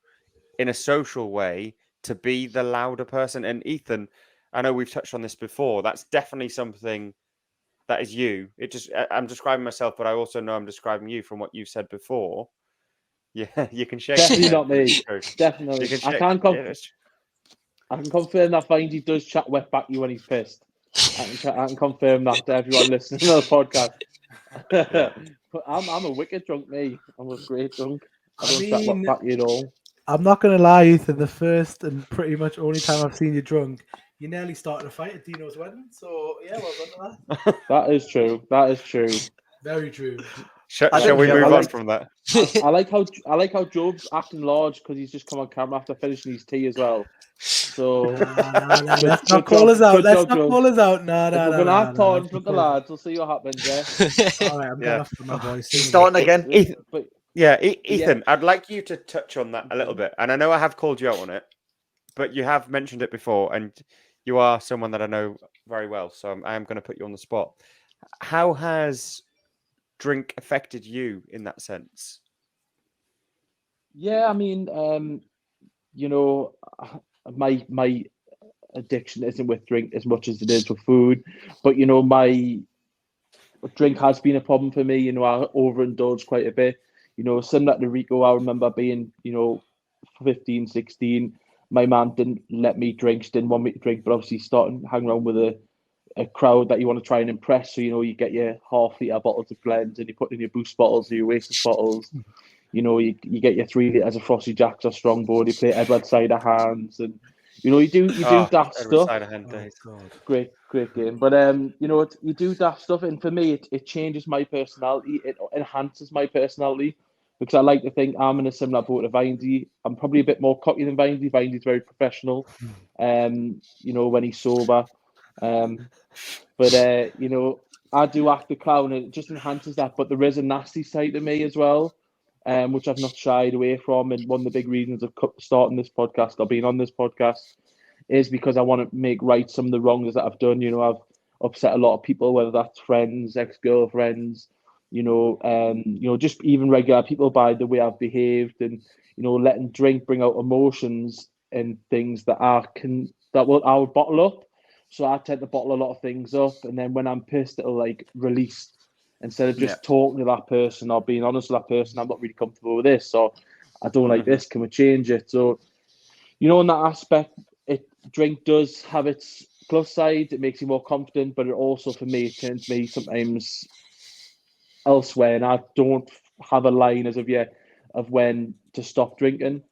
S3: in a social way to be the louder person. And Ethan, I know we've touched on this before. That's definitely something that is you. I'm describing myself, but I also know I'm describing you from what you've said before. Yeah, you can shake.
S5: Definitely
S3: your
S5: not
S3: head.
S5: me. Definitely.
S3: You can
S5: I
S3: shake.
S5: can confirm that Findy does chat wet back you when he's pissed. I can confirm that to everyone listening to the podcast. But I'm a wicked drunk, me. I'm a great drunk. I don't chat wet back you at all.
S7: I'm not going to lie, Ethan. The first and pretty much only time I've seen you drunk, you nearly started a fight at Dino's wedding. So yeah, well done to that.
S5: That is true. That is true.
S7: Very true.
S3: Shall we move on from that?
S5: I like how Job's acting large because he's just come on camera after finishing his tea as well. So
S7: let's not call us out. Let's not call us out. No.
S5: We're gonna act on with the lads. We'll see what happens. Yeah.
S7: All right, I'm getting off my voice.
S6: He's starting again.
S3: Ethan, I'd like you to touch on that a little bit. And I know I have called you out on it, but you have mentioned it before, and you are someone that I know very well. So I am going to put you on the spot. How has drink affected you in that sense?
S5: Yeah, I mean, my addiction isn't with drink as much as it is with food, but my drink has been a problem for me. I overindulge quite a bit. Similar to Rico, I remember being 15, 16. My mum didn't let me drink. She didn't want me to drink, but obviously starting hanging around with a crowd that you want to try and impress. So you get your half-litre bottles of blends and you put in your Boost bottles or your Oasis bottles. You get your 3 litres of Frosty Jacks or Strongbow. You play Edward Cider Hands, and you do daft stuff. Great game. But you do daft stuff, and for me, it changes my personality. It enhances my personality because I like to think I'm in a similar boat to Vindy. I'm probably a bit more cocky than Vindy. Vindy's very professional. When he's sober. But I do act the clown, and it just enhances that. But there is a nasty side to me as well, which I've not shied away from. And one of the big reasons of starting this podcast or being on this podcast is because I want to make right some of the wrongs that I've done. I've upset a lot of people, whether that's friends, ex-girlfriends, just even regular people by the way I've behaved, and letting drink bring out emotions and things that I would bottle up. So I tend to bottle a lot of things up, and then when I'm pissed, it'll release. Instead of just talking to that person or being honest with that person, I'm not really comfortable with this, or I don't like this. Can we change it? So, in that aspect, drink does have its plus side. It makes you more confident, but it also, for me, it turns me sometimes elsewhere, and I don't have a line as of yet of when to stop drinking.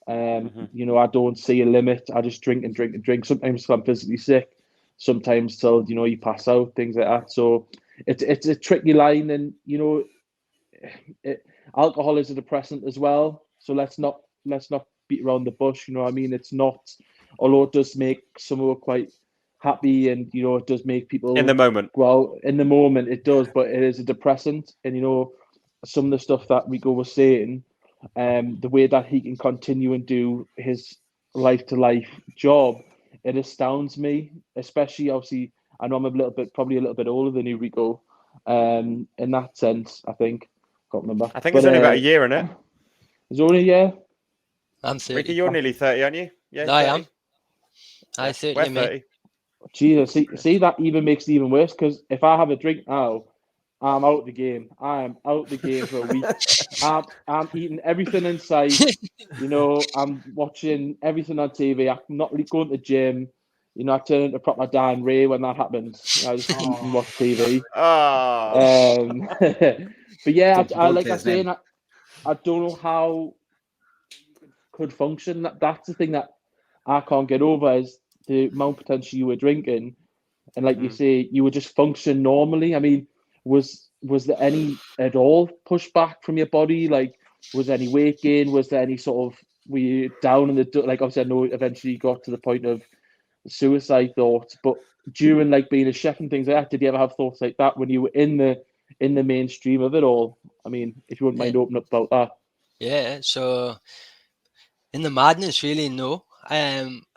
S5: I don't see a limit. I just drink and drink and drink. Sometimes I'm physically sick. Sometimes till you pass out, things like that. So it's a tricky line, and alcohol is a depressant as well. So let's not beat around the bush. It's not, although it does make someone quite happy, and it does make people
S3: in the moment.
S5: Well, in the moment it does, but it is a depressant. And some of the stuff that Rico was saying, the way that he can continue and do his life to life job, it astounds me. Especially, obviously, I know I'm probably a little bit older than you, Rico. In that sense, I think. Can't remember.
S3: I think it's only about a year, isn't it?
S5: It's only a year.
S4: I'm 30.
S3: Ricky, you're nearly 30, aren't you? Yeah,
S4: No, I am. I'm 30.
S3: We're 30.
S5: Jesus, see that even makes it even worse, because if I have a drink now, I'm out the game. I am out the game for a week. I'm eating everything in sight. I'm watching everything on TV. I'm not really going to the gym. I turn into proper Dan Ray when that happens. I just eat and watch TV. But yeah, I don't know how you could function. That's the thing that I can't get over, is the amount of potential you were drinking, and like you say, you would just function normally. I mean, was there any at all pushback from your body? Like, was there any weight gain? Was there any sort of, were you down in the, obviously I know eventually you got to the point of suicide thoughts, but during being a chef and things like that, did you ever have thoughts like that when you were in the mainstream of it all? I mean, if you wouldn't mind opening up about that.
S4: Yeah, so in the madness, really, no.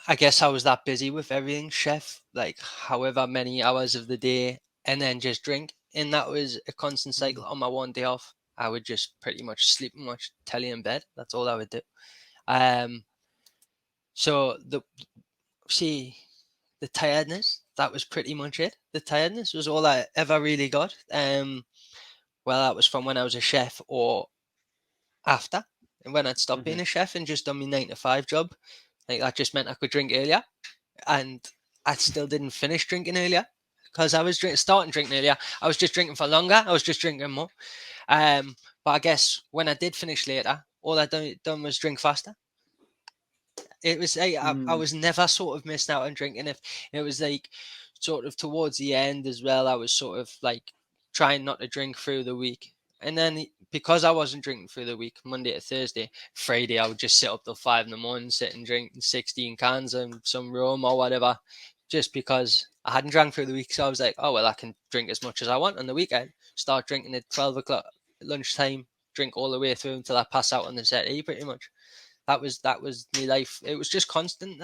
S4: I guess I was that busy with everything, chef, however many hours of the day, and then just drink. And that was a constant cycle. On my one day off, I would just pretty much sleep and watch telly in bed. That's all I would do. So the tiredness, that was pretty much it. The tiredness was all I ever really got. Well, that was from when I was a chef or after. And when I'd stopped being a chef and just done my 9-to-5 job, that just meant I could drink earlier. And I still didn't finish drinking earlier because I was starting drinking earlier. I was just drinking for longer. I was just drinking more. But I guess when I did finish later, all I done was drink faster. It was I was never sort of missing out on drinking. If it was sort of towards the end as well, I was sort of trying not to drink through the week. And then because I wasn't drinking through the week, Monday to Thursday, Friday, I would just sit up till 5 a.m, sit and drink 16 cans and some rum or whatever, just because I hadn't drank through the week. So I was like, oh, well, I can drink as much as I want on the weekend. Start drinking at 12 o'clock lunchtime, drink all the way through until I pass out on the settee, pretty much. That was my life. It was just constant.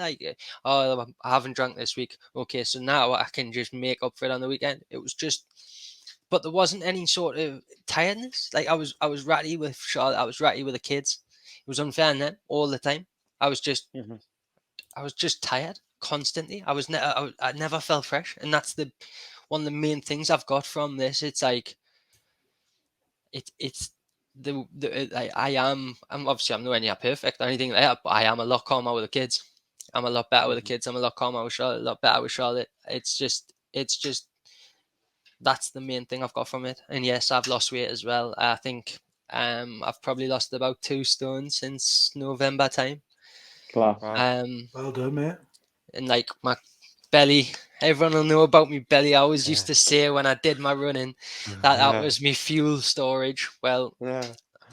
S4: Oh, I haven't drank this week. Okay, so now I can just make up for it on the weekend. It was just, but there wasn't any sort of tiredness. I was ratty with Charlotte. I was ratty with the kids. It was unfair then all the time. I was just was just tired constantly. I never felt fresh, and that's one of the main things I've got from this. It's like it's I'm obviously I'm nowhere near perfect or anything like that, but I am a lot calmer with the kids. I'm a lot better with the kids. I'm a lot calmer with Charlotte, a lot better with Charlotte. It's just that's the main thing I've got from it. And yes, I've lost weight as well. I think I've probably lost about 2 stone since November time.
S5: Class.
S3: Wow.
S7: Well done, mate.
S4: And like my belly, everyone will know about me belly. I always used to say when I did my running that was me fuel storage. Well,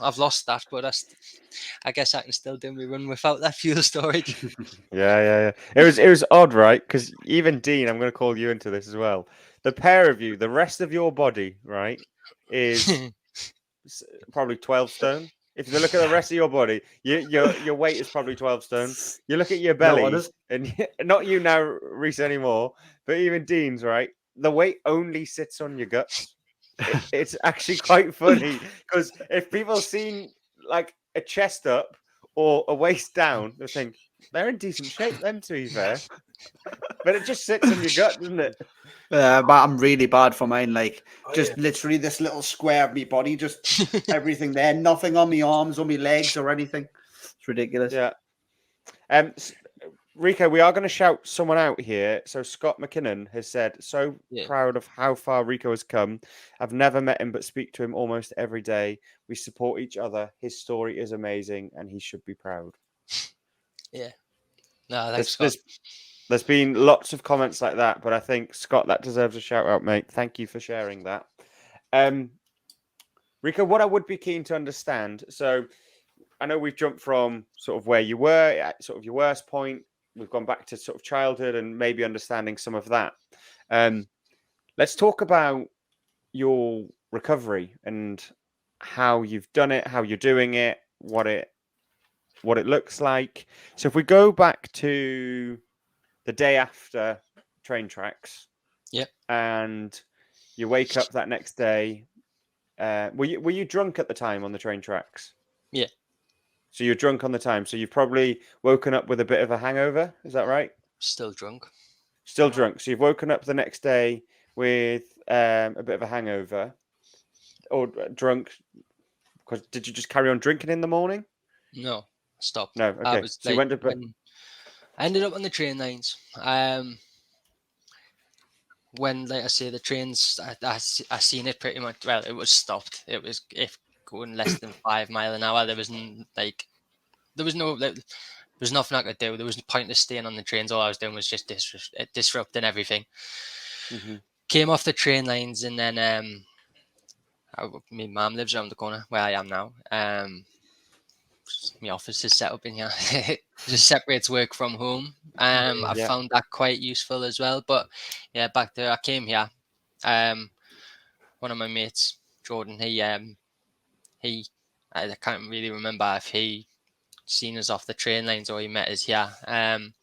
S4: I've lost that, but I guess I can still do my run without that fuel storage.
S3: Yeah. It was odd, right? Because even Dean, I'm going to call you into this as well. The pair of you, the rest of your body, right, is probably 12 stone. If you look at the rest of your body, your weight is probably 12 stone. You look at your belly, and not you now, Reece, anymore, but even Dean's, right? The weight only sits on your guts. It's actually quite funny because if people seen like a chest up or a waist down, they think they're in decent shape then, to be fair. But it just sits on your gut, doesn't it?
S6: But I'm really bad for mine. Like, literally this little square of me body, just everything there, nothing on my arms or my legs or anything. It's ridiculous.
S3: Yeah. Rico, we are going to shout someone out here. So Scott McKinnon has said, proud of how far Rico has come. I've never met him, but speak to him almost every day. We support each other. His story is amazing, and he should be proud.
S4: Yeah. No, thanks, Scott.
S3: There's been lots of comments like that, but I think, Scott, that deserves a shout out, mate. Thank you for sharing that. Rico, what I would be keen to understand, so I know we've jumped from sort of where you were at sort of your worst point. We've gone back to sort of childhood and maybe understanding some of that. Let's talk about your recovery and how you've done it, how you're doing it, what it looks like. So if we go back to the day after train tracks, and you wake up that next day, were you drunk at the time on the train tracks?
S4: Yeah.
S3: So you're drunk on the time. So you've probably woken up with a bit of a hangover. Is that right?
S4: Still drunk.
S3: Still drunk. So you've woken up the next day with a bit of a hangover or drunk. Because did you just carry on drinking in the morning?
S4: No, stopped.
S3: No. Okay. So you went to bed.
S4: I ended up on the train lines. When, like I say, the trains, I seen it pretty much. Well, it was stopped. It was going less than 5 miles an hour. There was nothing I could do. There was no point in staying on the trains. All I was doing was just disrupting everything.
S3: Mm-hmm.
S4: Came off the train lines, and then my mum lives around the corner where I am now. My office is set up in here. Just separates work from home. I found that quite useful as well. But yeah, back there, I came here. One of my mates, Jordan, I can't really remember if he seen us off the train lines or he met us here. And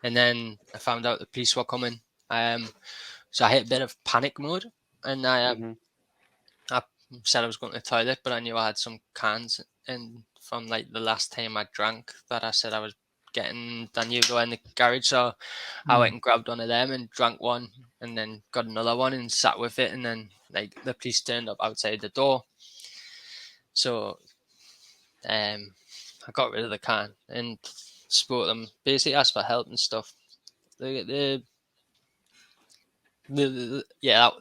S4: then I found out the police were coming. So I hit a bit of panic mode, and I said I was going to the toilet, but I knew I had some cans and from like the last time I drank that I said I was getting Danugo in the garage. So I went and grabbed one of them and drank one, and then got another one and sat with it. And then like the police turned up outside the door. So I got rid of the can and spoke to them, basically asked for help and stuff. That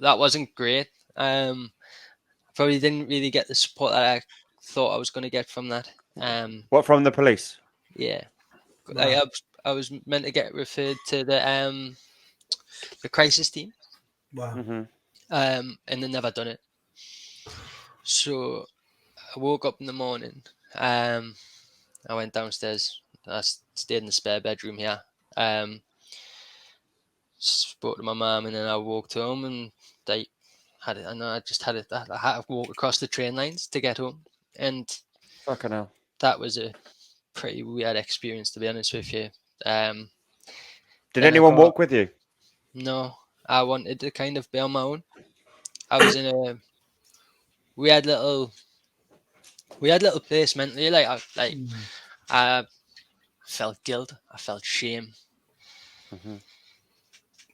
S4: wasn't great. Probably didn't really get the support that I thought I was going to get from that.
S3: What, from the police?
S4: Yeah. Wow. I was meant to get referred to the crisis team.
S7: Wow.
S3: Mm-hmm.
S4: And they never done it. So I woke up in the morning. I went downstairs. I stayed in the spare bedroom here. Spoke to my mum, and then I walked home, and I had to walk across the train lines to get home, and
S3: fucking hell,
S4: that was a pretty weird experience, to be honest with you.
S3: Did anyone walk with you?
S4: No, I wanted to kind of be on my own. I was in a weird little place mentally. I felt guilt, I felt shame,
S3: Mhm.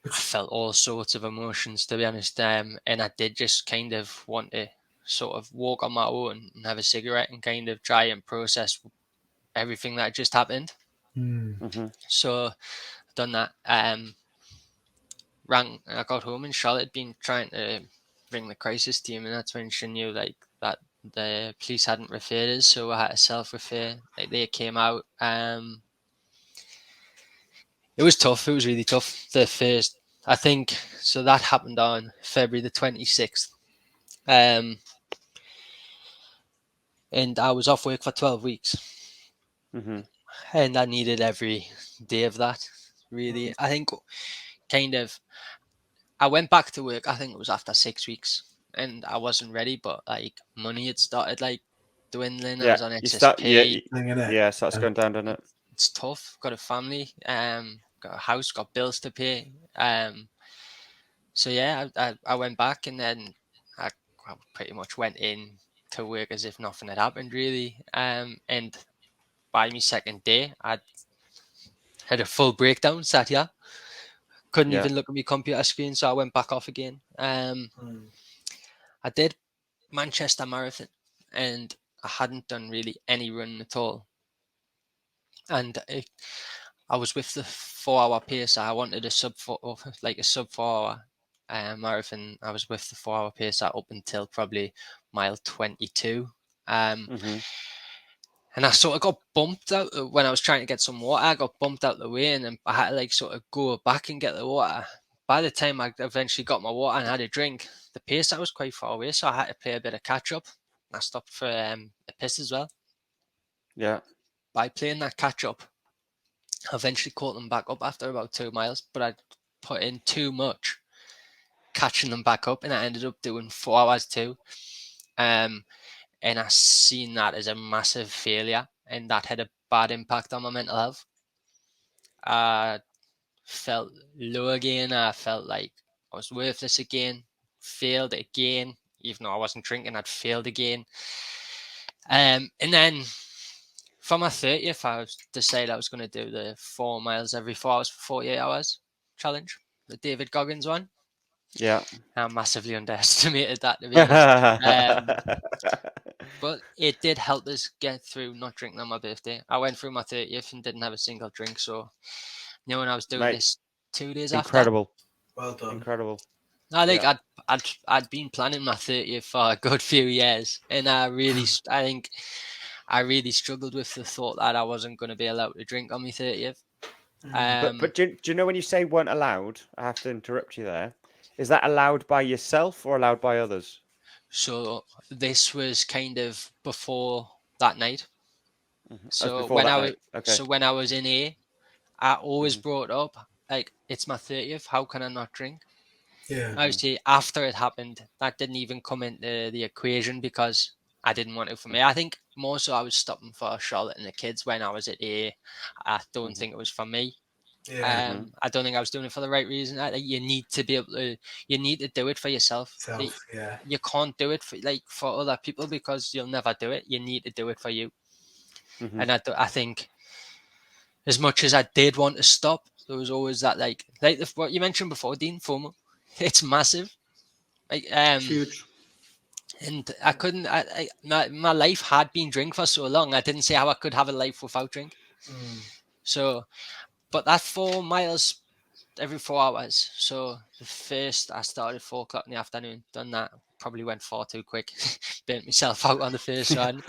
S4: I felt all sorts of emotions, to be honest. And I did just kind of want to sort of walk on my own and have a cigarette and kind of try and process everything that just happened.
S3: Mhm.
S4: So I've done that. I got home and Charlotte had been trying to ring the crisis team, and that's when she knew like that the police hadn't referred us, so I had to self-refer. Like they came out. It was tough. It was really tough. The first, I think, so that happened on February the 26th. And I was off work for 12 weeks.
S3: Mhm.
S4: And I needed every day of that, really. I think kind of, I went back to work, I think it was after 6 weeks. And I wasn't ready, but like money had started like dwindling. I
S3: Yeah,
S4: was on
S3: you start.
S4: XSP.
S3: Yeah, starts going down, doesn't it?
S4: It's tough. Got a family, got a house, got bills to pay. So yeah, I went back, and then I pretty much went in to work as if nothing had happened, really. And by my second day, I had a full breakdown. Sat here, couldn't
S3: Yeah.
S4: even look at my computer screen, so I went back off again. I did Manchester Marathon, and I hadn't done really any running at all. And I was with the 4-hour pacer. I wanted a sub 4-hour marathon. I was with the 4-hour pacer up until probably mile 22.
S3: Mhm.
S4: And I sort of got bumped out when I was trying to get some water. I got bumped out the way, and then I had to like sort of go back and get the water. By the time I eventually got my water and had a drink, the pacer was quite far away, so I had to play a bit of catch up. I stopped for a piss as well.
S3: Yeah.
S4: By playing that catch up, I eventually caught them back up after about 2 miles, but I put in too much catching them back up, and I ended up doing 4 hours too. And I seen that as a massive failure, and that had a bad impact on my mental health. I felt low again. I felt like I was worthless again. Failed again, even though I wasn't drinking. I'd failed again. And then for my 30th, I decided I was going to do the 4 miles every 4 hours for 48 hours challenge, the David Goggins one.
S3: Yeah.
S4: I massively underestimated that, to be honest. But it did help us get through not drinking on my birthday. I went through my 30th and didn't have a single drink. So, when I was doing
S3: Mate,
S4: this 2 days
S3: incredible.
S7: Well done.
S3: Incredible.
S4: after, I think
S3: Yeah.
S4: I'd been planning my 30th for a good few years, and I think I really struggled with the thought that I wasn't going to be allowed to drink on my 30th.
S3: But do you know when you say weren't allowed? I have to interrupt you there. Is that allowed by yourself or allowed by others?
S4: So this was kind of before that night. So
S3: before
S4: when
S3: that
S4: I
S3: night.
S4: was
S3: Okay.
S4: when I was in A, I always
S3: Mhm.
S4: brought up like it's my 30th. How can I not drink?
S7: Yeah.
S4: Obviously, after it happened, that didn't even come into the equation because I didn't want it for me. I think more so I was stopping for Charlotte and the kids when I was at A. I don't think it was for me.
S7: Yeah.
S4: I don't think I was doing it for the right reason. You need to be able to. You need to do it for yourself.
S7: Yeah.
S4: You can't do it for other people because you'll never do it. You need to do it for you.
S3: Mhm.
S4: And I think as much as I did want to stop, there was always that what you mentioned before, Dean, FOMO. It's massive.
S6: Huge.
S4: And I couldn't. My life had been drink for so long. I didn't see how I could have a life without drink. So, but that 4 miles every 4 hours. So the first I started 4 o'clock in the afternoon. Done that. Probably went far too quick. Burnt myself out on the first one.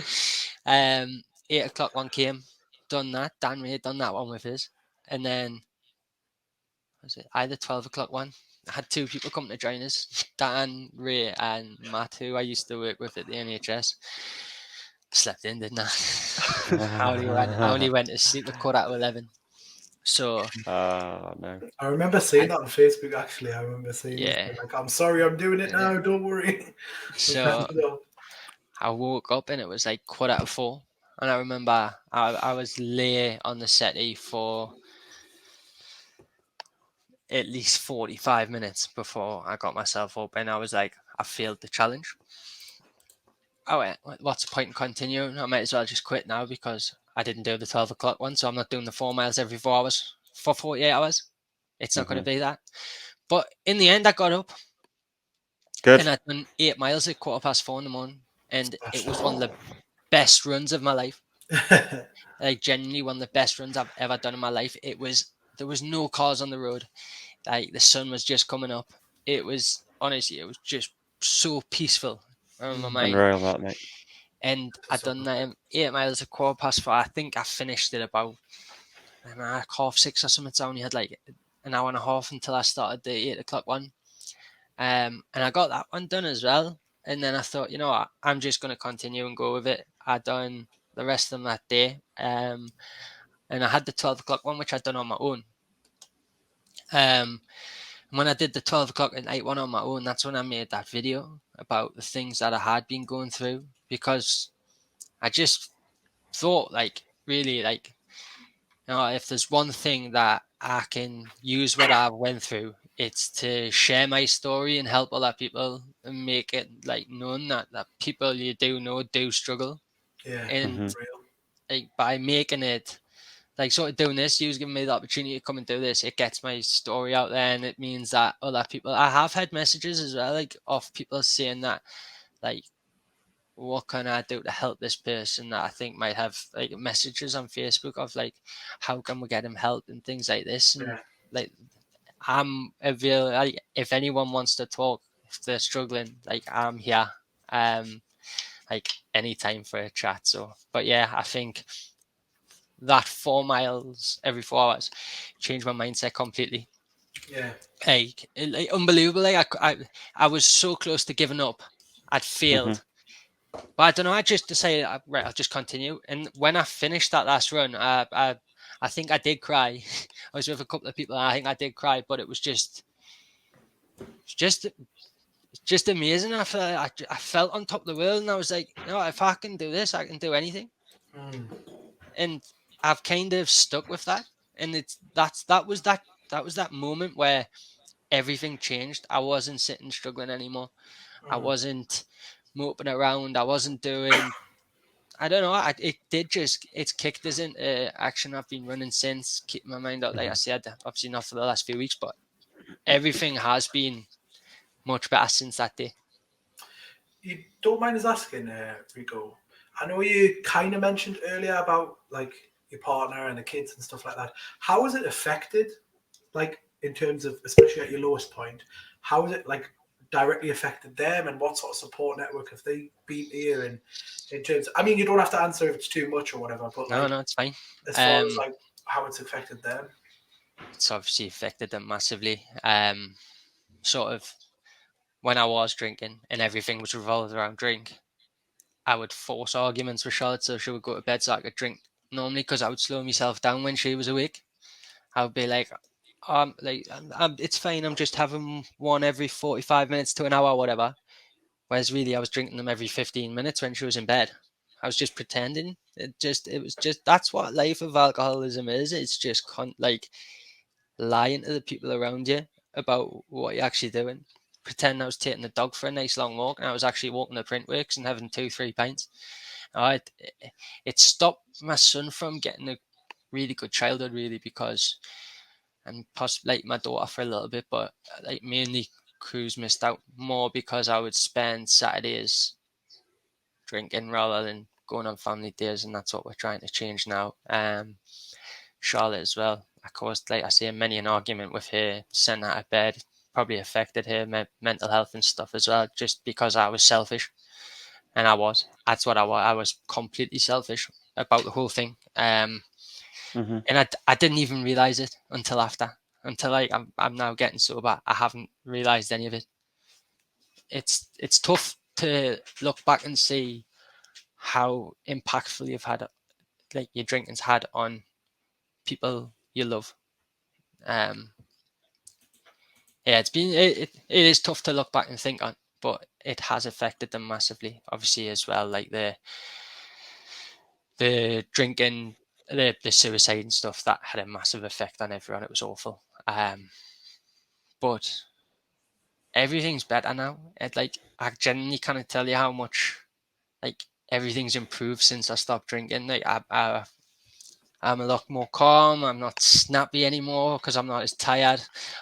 S4: 8 o'clock one came. Done that. Dan Ray done that one with his, and then was it either 12 o'clock one? I had 2 people come to join us, Dan, Ray, and Matt, who I used to work with at the NHS. Slept in, didn't I? I only went to sleep at 11:15. So,
S3: No.
S7: I remember seeing that on Facebook. Actually, I remember seeing
S4: yeah.
S7: it. Like, I'm sorry, I'm doing it now. Don't worry.
S4: So I woke up and it was like 4:15, and I remember I was lay on the settee for at least 45 minutes before I got myself up, and I was like, I failed the challenge. Oh, wait, what's the point in continuing? I might as well just quit now because I didn't do the 12 o'clock one, so I'm not doing the 4 miles every 4 hours for 48 hours. It's not going to be that. But in the end, I got up
S3: Good.
S4: and I'd done 8 miles at 4:15 in the morning, and it was one of the best runs of my life. Like genuinely one of the best runs I've ever done in my life. There was no cars on the road. Like the sun was just coming up. It was honestly, it was just so peaceful on my mind.
S3: Unreal, that, mate.
S4: And I'd done 8 miles at 4:15. I think I finished it about 6:30 or something. So I only had like an hour and a half until I started the 8 o'clock one. And I got that one done as well. And then I thought, you know what, I'm just going to continue and go with it. I done the rest of them that day. And I had the 12 o'clock one, which I'd done on my own. When I did the 12 o'clock at night one on my own, that's when I made that video about the things that I had been going through, because I just thought, like, really, like, you know, if there's one thing that I can use what I went through, it's to share my story and help other people and make it like known that people you do know do struggle.
S8: Yeah,
S4: And like by making it like sort of doing this, you've given me the opportunity to come and do this. It gets my story out there, and it means that other people. I have had messages as well, like of people saying that, like, what can I do to help this person that I think might have like messages on Facebook of like, how can we get him help and things like this. And like, I'm available. Like, if anyone wants to talk, if they're struggling, like I'm here. Like anytime for a chat. So, but yeah, I think that 4 miles every 4 hours changed my mindset completely.
S8: Yeah.
S4: Like unbelievable. Like I was so close to giving up. I'd failed. But I don't know. I just decided, right, I'll just continue. And when I finished that last run, I think I did cry. I was with a couple of people, and I think I did cry. But it was just amazing. I felt on top of the world, and I was like, no, if I can do this, I can do anything. And I've kind of stuck with that. And that was that moment where everything changed. I wasn't sitting struggling anymore. I wasn't moping around. I wasn't doing. I don't know. It's kicked us into action. I've been running since, keeping my mind out. Like I said, obviously not for the last few weeks, but everything has been much better since that day.
S8: You don't mind us asking, Rico? I know you kind of mentioned earlier about like your partner and the kids and stuff like that. How has it affected, like in terms of, especially at your lowest point, how has it like directly affected them, and what sort of support network have they been here? And in terms, I mean, you don't have to answer if it's too much or whatever, but like,
S4: no, it's fine.
S8: As far as like how it's affected them,
S4: it's obviously affected them massively. Sort of when I was drinking and everything was revolved around drink, I would force arguments with Charlotte so she would go to bed so I could drink normally, because I would slow myself down when she was awake. I would be like, it's fine. I'm just having one every 45 minutes to an hour, or whatever. Whereas really, I was drinking them every 15 minutes when she was in bed. I was just pretending. That's what life of alcoholism is. It's just like lying to the people around you about what you're actually doing. Pretend I was taking the dog for a nice long walk, and I was actually walking the print works and having 2-3 pints. It stopped my son from getting a really good childhood, really, because, and possibly like my daughter for a little bit, but like mainly Cruz missed out more because I would spend Saturdays drinking rather than going on family days, and that's what we're trying to change now. Charlotte as well. I caused, like I say, many an argument with her, sent her to bed, probably affected her mental health and stuff as well, just because I was selfish. And that's what I was. I was completely selfish about the whole thing. And I didn't even realize it until after. Until like I'm now getting sober, I haven't realized any of it. It's tough to look back and see how impactful you've had, like your drinking's had on people you love. Yeah, it is tough to look back and think on, but it has affected them massively, obviously, as well. Like the drinking, the suicide and stuff, that had a massive effect on everyone. It was awful. But everything's better now. I genuinely can't tell you how much like everything's improved since I stopped drinking. Like I I'm a lot more calm. I'm not snappy anymore because I'm not as tired.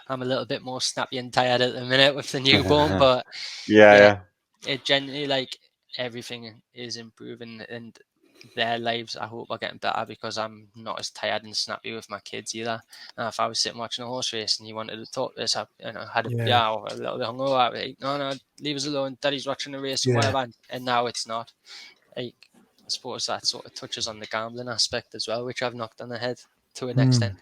S4: I'm a little bit more snappy and tired at the minute with the newborn, but
S3: yeah.
S4: it generally, like, everything is improving, and their lives, I hope, are getting better because I'm not as tired and snappy with my kids either. And if I was sitting watching a horse race and you wanted to talk to us, I had a little bit hungover, I'd be like, no, leave us alone. Daddy's watching the race and whatever. And now it's not. Like, I suppose that sort of touches on the gambling aspect as well, which I've knocked on the head to an extent.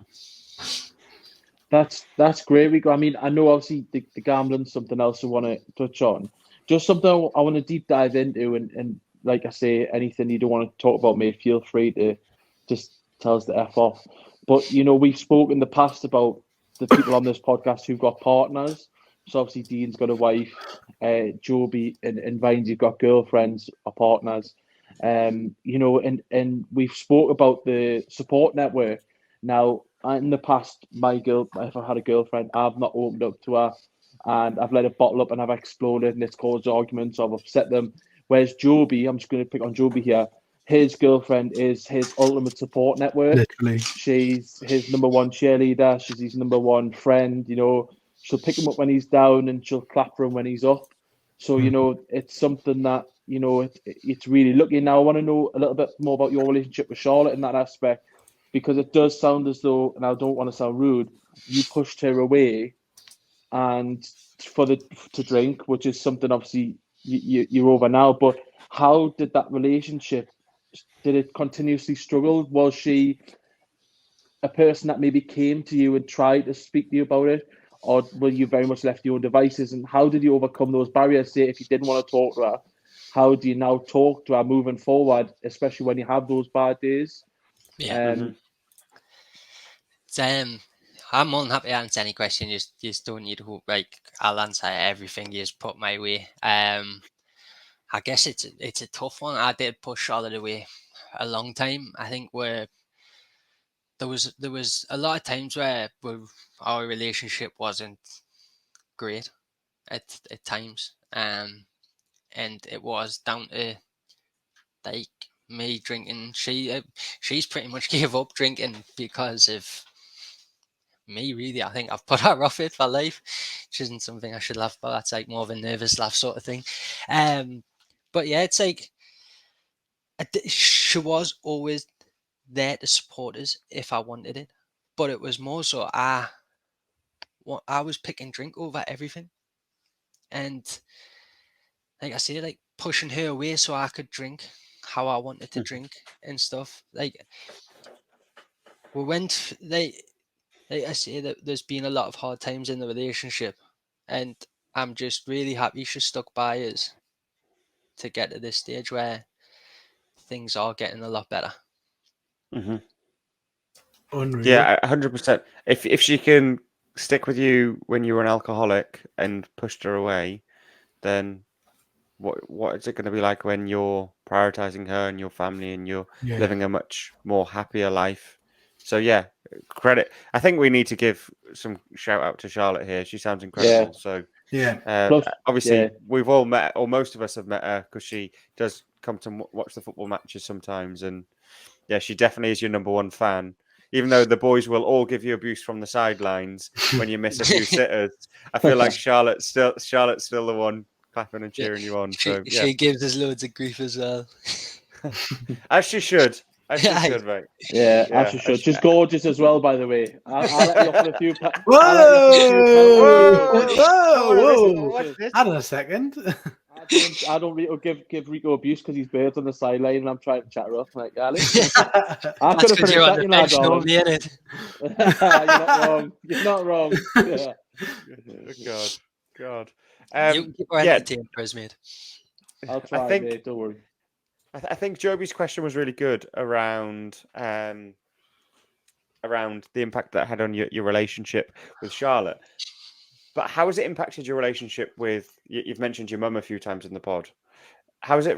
S5: That's great, Rico. I mean, I know obviously the gambling's something else I want to touch on. Just something I want to deep dive into, and like I say, anything you don't want to talk about me, feel free to just tell us the F off. But, you know, we've spoken in the past about the people on this podcast who've got partners. So obviously Dean's got a wife, Joby and Vines, you've got girlfriends or partners. You know, and we've spoke about the support network. Now, in the past, if I had a girlfriend, I've not opened up to her, and I've let it bottle up and I've exploded, and it's caused arguments. I've upset them. Whereas Joby, I'm just going to pick on Joby here. His girlfriend is his ultimate support network.
S7: Literally.
S5: She's his number one cheerleader. She's his number one friend. You know, she'll pick him up when he's down and she'll clap for him when he's up. So, you know, it's something that, you know, it's really lucky. Now, I want to know a little bit more about your relationship with Charlotte in that aspect, because it does sound as though, and I don't want to sound rude, you pushed her away and to drink, which is something obviously you're over now. But how did that relationship, did it continuously struggle? Was she a person that maybe came to you and tried to speak to you about it, or were you very much left to your own devices? And how did you overcome those barriers? Say, if you didn't want to talk to her, how do you now talk to her moving forward, especially when you have those bad days?
S4: I'm more than happy to answer any question. You just don't need to hope, like, I'll answer everything you just put my way. I guess it's a tough one. I did push Charlotte away a long time. I think where there was a lot of times where our relationship wasn't great at times, and it was down to, like, me drinking. She's pretty much gave up drinking because of me, really. I think I've put her off it for life, which isn't something I should laugh about. That's like more of a nervous laugh sort of thing. But yeah, it's like she was always there to support us if I wanted it, but it was more so I was picking drink over everything, and like I say, like, pushing her away so I could drink how I wanted to drink and stuff. Like, we went, like I say, that there's been a lot of hard times in the relationship, and I'm just really happy she stuck by us to get to this stage where things are getting a lot better.
S7: Unreal.
S3: Yeah, 100%. If she can stick with you when you were an alcoholic and pushed her away, then what is it going to be like when you're prioritizing her and your family and you're living a much more happier life? So yeah, credit. I think we need to give some shout out to Charlotte here. She sounds incredible. So obviously we've all met, or most of us have met her, because she does come to watch the football matches sometimes, and yeah, she definitely is your number one fan. Even though the boys will all give you abuse from the sidelines when you miss a few sitters, I feel like Charlotte's still the one clapping and cheering you on. So
S4: she gives us loads of grief as well.
S3: As she should. As she should, mate.
S5: Yeah, as she should. She's gorgeous as well, by the way. I'll let you off with a few.
S7: Whoa! Hold on a second.
S5: I don't give Rico abuse because he's birds on the sideline and I'm trying to chat her up. Like, Alex, I could have finished that, you know, darling. You're not wrong. Yeah.
S3: God.
S4: You can keep her entertained, mate.
S5: I'll try, mate. Don't worry.
S3: I think Joby's question was really good around the impact that had on your relationship with Charlotte. But how has it impacted your relationship with? You've mentioned your mum a few times in the pod. How has it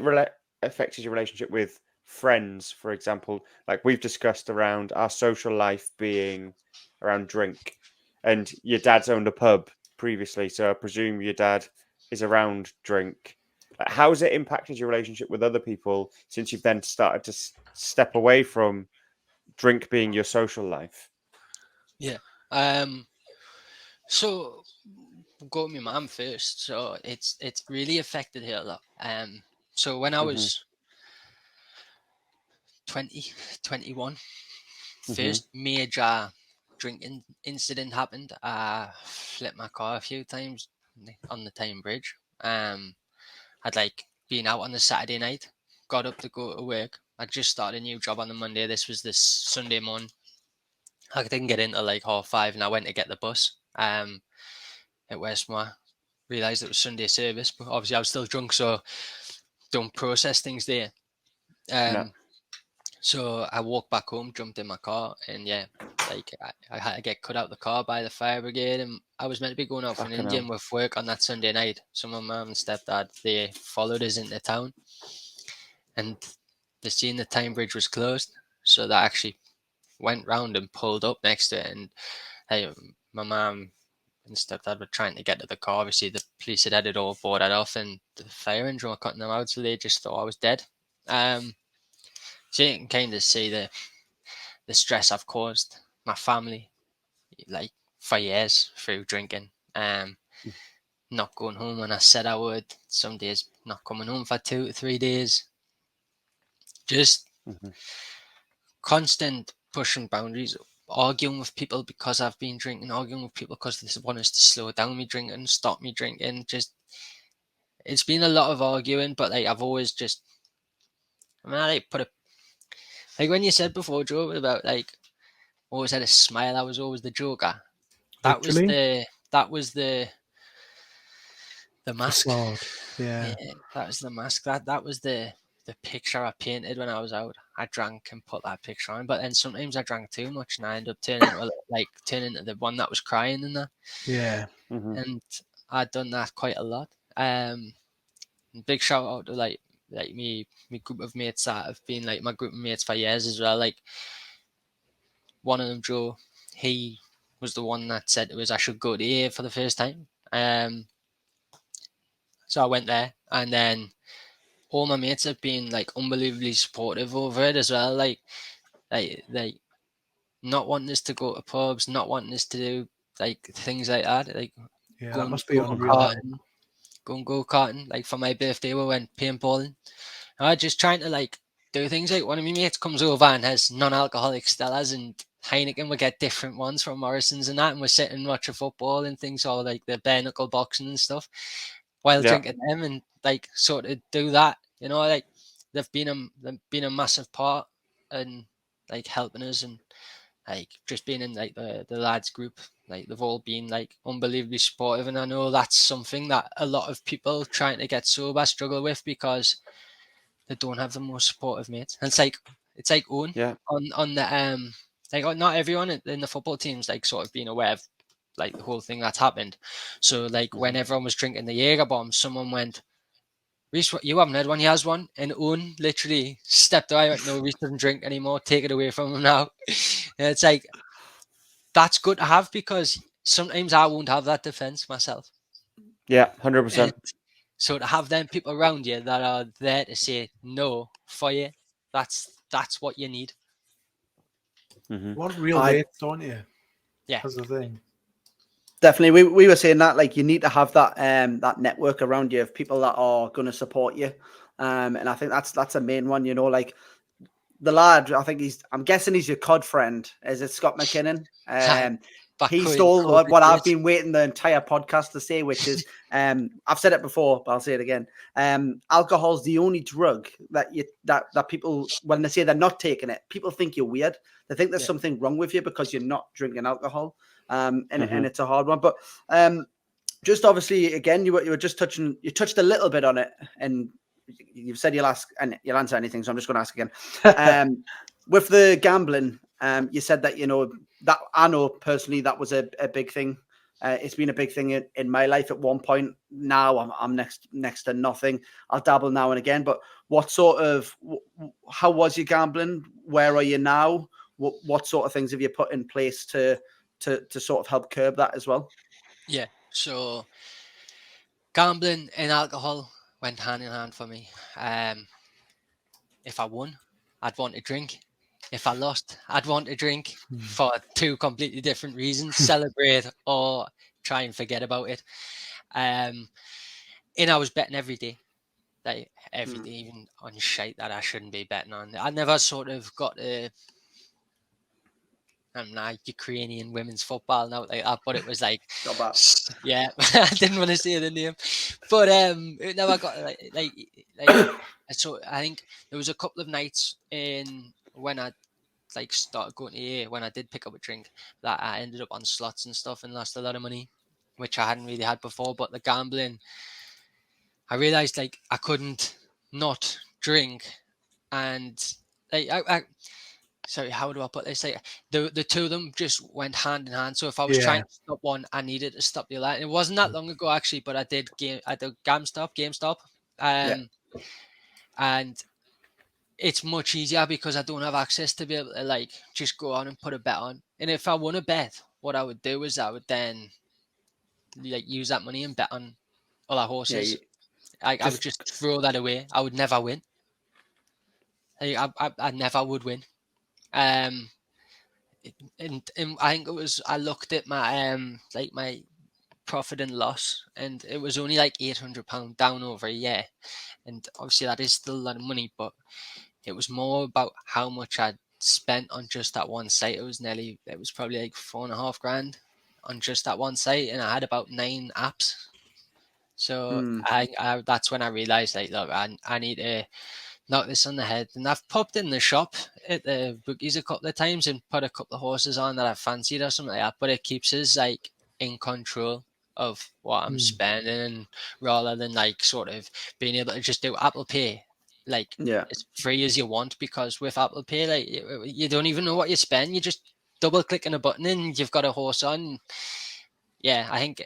S3: affected your relationship with friends, for example? Like we've discussed around our social life being around drink, and your dad's owned a pub previously, so I presume your dad is around drink. How has it impacted your relationship with other people since you've then started to step away from drink being your social life?
S4: Yeah. So we'll go with my mum first. So it's really affected her a lot. So when I was 20, 21, first major drinking incident happened. I flipped my car a few times on the Tyne Bridge. I'd like been out on the Saturday night, got up to go to work. I just started a new job on the Monday. This was this Sunday morning. I didn't get in till like 5:30, and I went to get the bus. At Westmore, realised it was Sunday service, but obviously I was still drunk, so don't process things there. So I walked back home, jumped in my car, and yeah, like I had to get cut out the car by the fire brigade, and I was meant to be going out for an Indian with work on that Sunday night. So my mum and stepdad, they followed us into town, and they seen the Tyne Bridge was closed, so they actually went round and pulled up next to it, and my mum and stepdad were trying to get to the car. Obviously, the police had it all boarded off, and the fire engine were cutting them out, so they just thought I was dead. So you can kind of see the stress I've caused my family, like for years through drinking. Not going home when I said I would. Some days not coming home for 2 to 3 days. Just constant pushing boundaries, arguing with people because I've been drinking, arguing with people because they want us to slow down me drinking, stop me drinking. Just it's been a lot of arguing, but like I've always just, I mean, I like put a, like when you said before, Joe, about like always had a smile. I was always the joker. That was the mask.
S7: Yeah,
S4: that was the mask. That was the picture I painted when I was out. I drank and put that picture on, but then sometimes I drank too much and I ended up turning into the one that was crying and that.
S7: Yeah.
S4: And I'd done that quite a lot. Big shout out to like me group of mates that have been like my group of mates for years as well. Like one of them, Joe, he was the one that said to us I should go to AA for the first time. So I went there, and then all my mates have been like unbelievably supportive over it as well. Like not wanting us to go to pubs, not wanting us to do like things like that. Like
S7: that must be unreal.
S4: Go-karting. Like for my birthday, we went paintballing. I just trying to like do things like one of my mates comes over and has non-alcoholic Stellas and Heineken. We get different ones from Morrison's and that, and we're sitting and watching football and things, or like the bare knuckle boxing and stuff, while drinking them, and like sort of do that. You know, like they've been a massive part in like helping us, and like just being in like the lads group. Like they've all been like unbelievably supportive, and I know that's something that a lot of people trying to get sober struggle with because they don't have the most supportive mates. And it's like Owen on the like not everyone in the football teams like sort of being aware of like the whole thing that's happened. So like when everyone was drinking the Jaeger bomb, someone went, Reece, you haven't had one, he has one. And Owen literally stepped away, went, no, Reece doesn't drink anymore, take it away from him now. And it's like, that's good to have because sometimes I won't have that defense myself.
S3: Yeah, 100%.
S4: So to have them people around you that are there to say no for you, that's what you need.
S8: Want real mates, don't you?
S4: Yeah,
S8: that's the thing.
S6: Definitely, we were saying that like you need to have that that network around you of people that are going to support you, and I think that's a main one. You know, like the lad, I think I'm guessing he's your COD friend. Is it Scott McKinnon? He stole what I've been waiting the entire podcast to say, which is, I've said it before, but I'll say it again. Alcohol's the only drug that people, when they say they're not taking it, people think you're weird. They think there's something wrong with you because you're not drinking alcohol. And it's a hard one. But just obviously, again, you were just you touched a little bit on it, and you've said you'll ask and you'll answer anything. So I'm just going to ask again. With the gambling, you said that, you know, that I know personally that was a big thing. It's been a big thing in my life at one point. Now I'm next to nothing. I'll dabble now and again. But how was your gambling? Where are you now? What sort of things have you put in place to sort of help curb that as well?
S4: Yeah. So gambling and alcohol went hand in hand for me. If I won, I'd want to drink. if I lost, I'd want to drink for two completely different reasons: celebrate or try and forget about it. And I was betting every day, like every day, even on shite that I shouldn't be betting on. I never sort of got a Ukrainian women's football now like that, but it was like, yeah, I didn't want to say the name, but it never got like. So I think there was a couple of nights in when I like started going to AA, when I did pick up a drink, that I ended up on slots and stuff and lost a lot of money, which I hadn't really had before. But the gambling, I realized like I couldn't not drink, and like sorry, how do I put this? Like the two of them just went hand in hand. So if I was trying to stop one, I needed to stop the other. And it wasn't that long ago actually, but I did GameStop, and it's much easier because I don't have access to be able to like just go on and put a bet on. And if I won a bet, what I would do is I would then like use that money and bet on other horses. I would just throw that away. I would never win. I never would win. And I think it was, I looked at my like my profit and loss, and it was only like £800 down over a year, and obviously that is still a lot of money, but it was more about how much I'd spent on just that one site. It was probably like $4,500 on just that one site, and I had about 9 apps. So I that's when I realized, like, look, I need to knock this on the head. And I've popped in the shop at the bookies a couple of times and put a couple of horses on that I fancied or something like that, but it keeps us like in control of what I'm spending, rather than like sort of being able to just do Apple Pay like as free as you want, because with Apple Pay, like you don't even know what you spend. You just double click on a button and you've got a horse on. Yeah, I think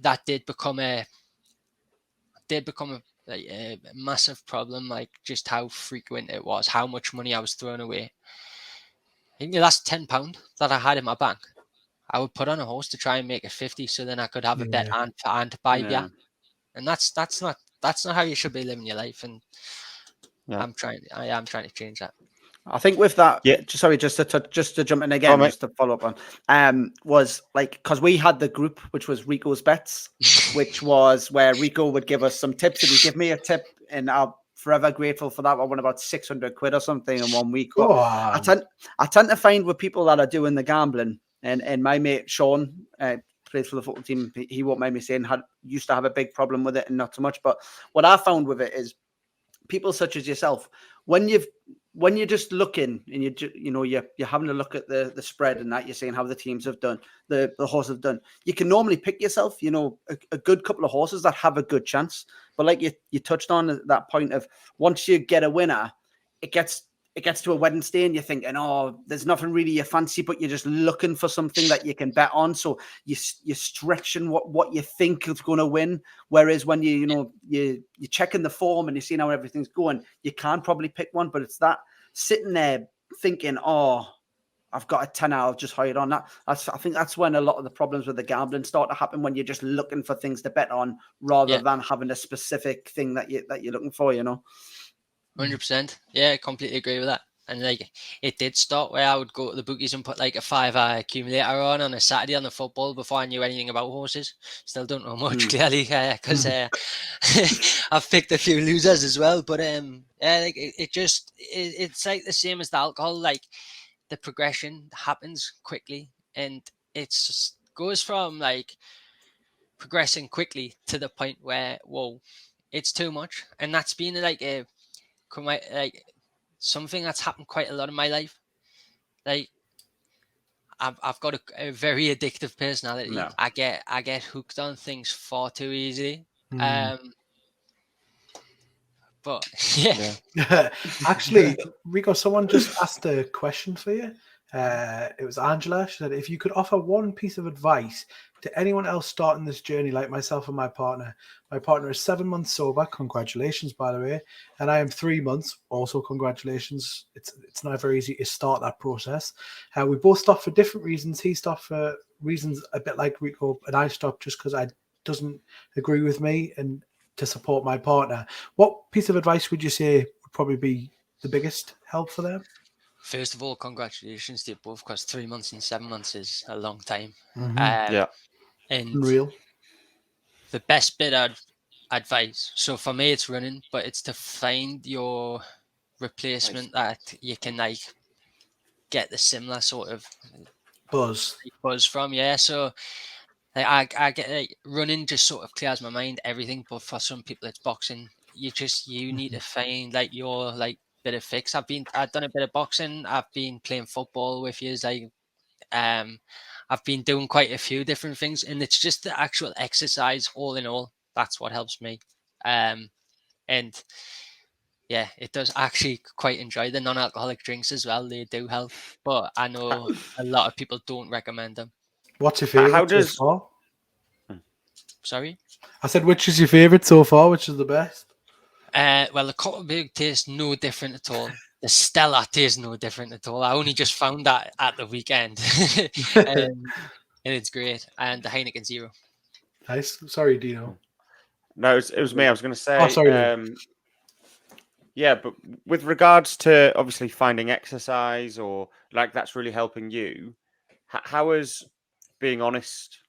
S4: that did become a massive problem, like just how frequent it was, how much money I was throwing away. I think the last £10 that I had in my bank, I would put on a horse to try and make it 50, so then I could have a bet and buy beer. And that's not how you should be living your life. And I am trying to change that.
S6: I think with that, just to jump in again, just to follow up on, was like, because we had the group, which was Rico's Bets, which was where Rico would give us some tips, and he'd give me a tip, and I'm forever grateful for that. I won about £600 or something in 1 week. But I tend to find with people that are doing the gambling, and my mate Sean plays for the football team, he won't mind me saying, used to have a big problem with it, and not so much. But what I found with it is people such as yourself, when you're just looking and you're having to look at the spread and that, you're seeing how the teams have done, the horses have done, you can normally pick yourself, a good couple of horses that have a good chance. But like you touched on at that point of, once you get a winner, it gets to a Wednesday and you're thinking, oh, there's nothing really you fancy, but you're just looking for something that you can bet on. So you're stretching what you think is going to win. Whereas when you're checking the form and you're seeing how everything's going, you can probably pick one, but it's that sitting there thinking, oh, I've got a tenner, I'll just hide on that. I think that's when a lot of the problems with the gambling start to happen, when you're just looking for things to bet on rather than having a specific thing that you're looking for,
S4: 100%. Yeah, I completely agree with that. And like, it did start where I would go to the bookies and put like a 5-hour accumulator on a Saturday on the football before I knew anything about horses. Still don't know much, clearly, because I've picked a few losers as well. But like it's like the same as the alcohol. Like, the progression happens quickly, and it goes from like progressing quickly to the point where, whoa, it's too much. And that's been like something that's happened quite a lot in my life. Like, I've got a very addictive personality. No. I get hooked on things far too easily. But yeah.
S7: Actually, Rico, someone just asked a question for you. It was Angela. She said, if you could offer one piece of advice to anyone else starting this journey like myself and my partner. My partner is 7 months sober. Congratulations, by the way. And I am 3 months. Also, congratulations. It's not very easy to start that process. We both stopped for different reasons. He stopped for reasons a bit like Rico, and I stopped just because I doesn't agree with me and to support my partner. What piece of advice would you say would probably be the biggest help for them?
S4: First of all, congratulations to you both, because 3 months and 7 months is a long time.
S3: Yeah.
S4: And
S7: Unreal.
S4: the best bit of advice, so for me it's running, but it's to find your replacement that you can like get the similar sort of
S8: Buzz.
S4: buzz from. Yeah, so like, I get like, running just sort of clears my mind, everything, but for some people it's boxing. You need to find like your like bit of fix. I've done a bit of boxing, I've been playing football with you, like I've been doing quite a few different things, and it's just the actual exercise all in all. That's what helps me. And yeah, it does actually quite enjoy the non-alcoholic drinks as well. They do help, but I know a lot of people don't recommend them.
S7: What's your
S3: How
S7: favorite so
S3: does-
S7: far?
S4: Sorry?
S7: I said, which is your favorite so far? Which is the best?
S4: Well, the Cottonburg tastes no different at all. The Stella tastes no different at all. I only just found that at the weekend. And it's great. And the Heineken Zero.
S7: Nice. Sorry, Dino.
S3: No, it was me. I was going to say.
S7: Oh, sorry, Luke.
S3: Yeah, but with regards to obviously finding exercise or like that's really helping you, how is being honest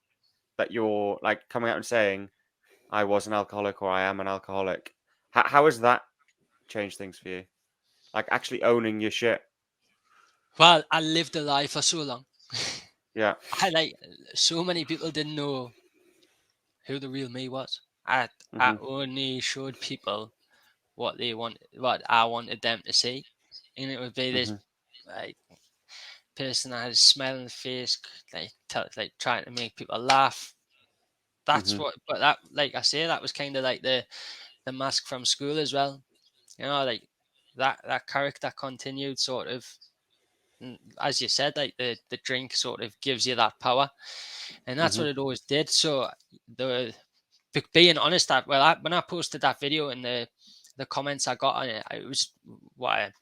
S3: that you're like coming out and saying I was an alcoholic or I am an alcoholic? How has that changed things for you? Like actually owning your shit.
S4: Well, I lived a lie for so long.
S3: Yeah.
S4: So many people didn't know who the real me was. I only showed people what I wanted them to see, and it would be this like person that had a smile on the face, like trying to make people laugh. That's what, but that, like I say, that was kind of like the mask from school as well. You know, like that character continued sort of, as you said, like the drink sort of gives you that power, and that's what it always did. So being honest, when I posted that video and the comments I got on it, it was what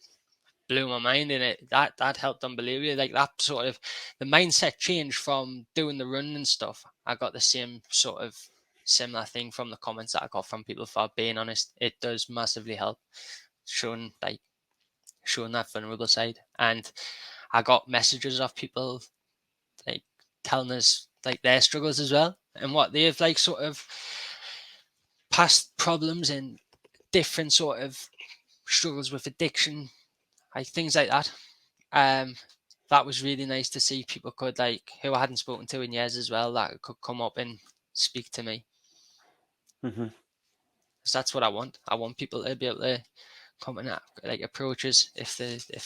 S4: blew my mind, and that helped unbelievably. Like that sort of the mindset change from doing the run and stuff. I got the same sort of similar thing from the comments that I got from people for being honest. It does massively help showing that vulnerable side. And I got messages of people like telling us like their struggles as well and what they've like sort of past problems and different sort of struggles with addiction, like things like that. That was really nice to see people could like who I hadn't spoken to in years as well that could come up and speak to me. Because that's what I want. I want people to be able to come and like approaches if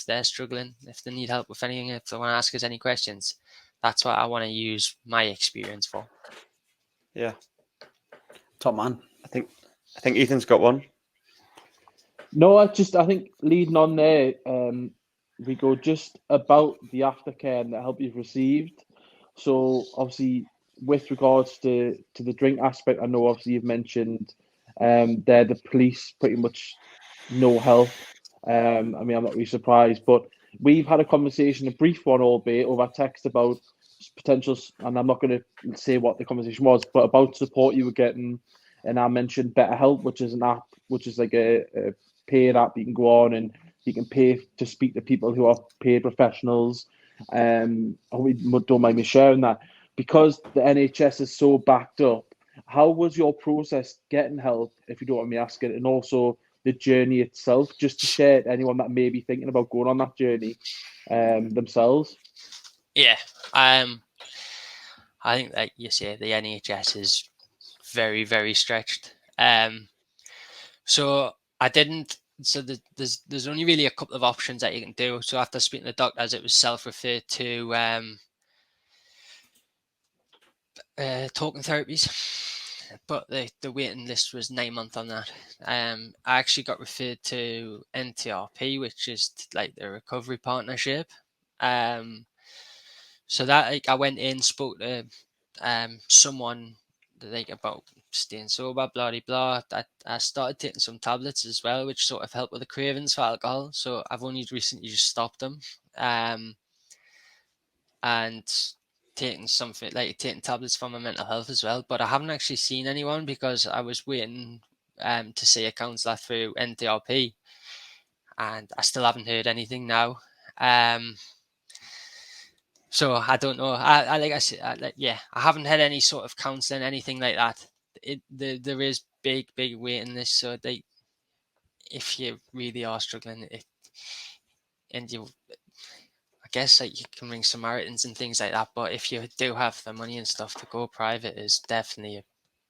S4: they're struggling, if they need help with anything, if they want to ask us any questions. That's what I want to use my experience for.
S3: Yeah.
S6: Top man.
S3: I think Ethan's got one.
S5: No, I think leading on there, we go just about the aftercare and the help you've received. So obviously, with regards to the drink aspect, I know obviously you've mentioned there the police pretty much no help. I mean, I'm not really surprised, but we've had a conversation, a brief one, albeit over text, about potential, and I'm not going to say what the conversation was, but about support you were getting. And I mentioned BetterHelp, which is an app, which is like a paid app you can go on and you can pay to speak to people who are paid professionals. I hope you don't mind me sharing that. Because the NHS is so backed up, how was your process getting help, if you don't want me asking, and also the journey itself, just to share anyone that may be thinking about going on that journey themselves?
S4: Yeah, I think like you say, the NHS is very, very stretched. So I didn't. So there's only really a couple of options that you can do. So after speaking to the doctors, it was self-referred to talking therapies, but the waiting list was 9 months on that. I actually got referred to NTRP, which is like the recovery partnership. So that like I went in, spoke to someone like about staying sober, blah blah blah. I started taking some tablets as well, which sort of help with the cravings for alcohol. So I've only recently just stopped them, and taking tablets for my mental health as well. But I haven't actually seen anyone because I was waiting to see a counsellor through NTRP, and I still haven't heard anything now. So I don't know. I like I said, I haven't had any sort of counselling, anything like that. There is big waiting list. So if you really are struggling, and you, I guess like you can ring Samaritans and things like that. But if you do have the money and stuff, to go private is definitely a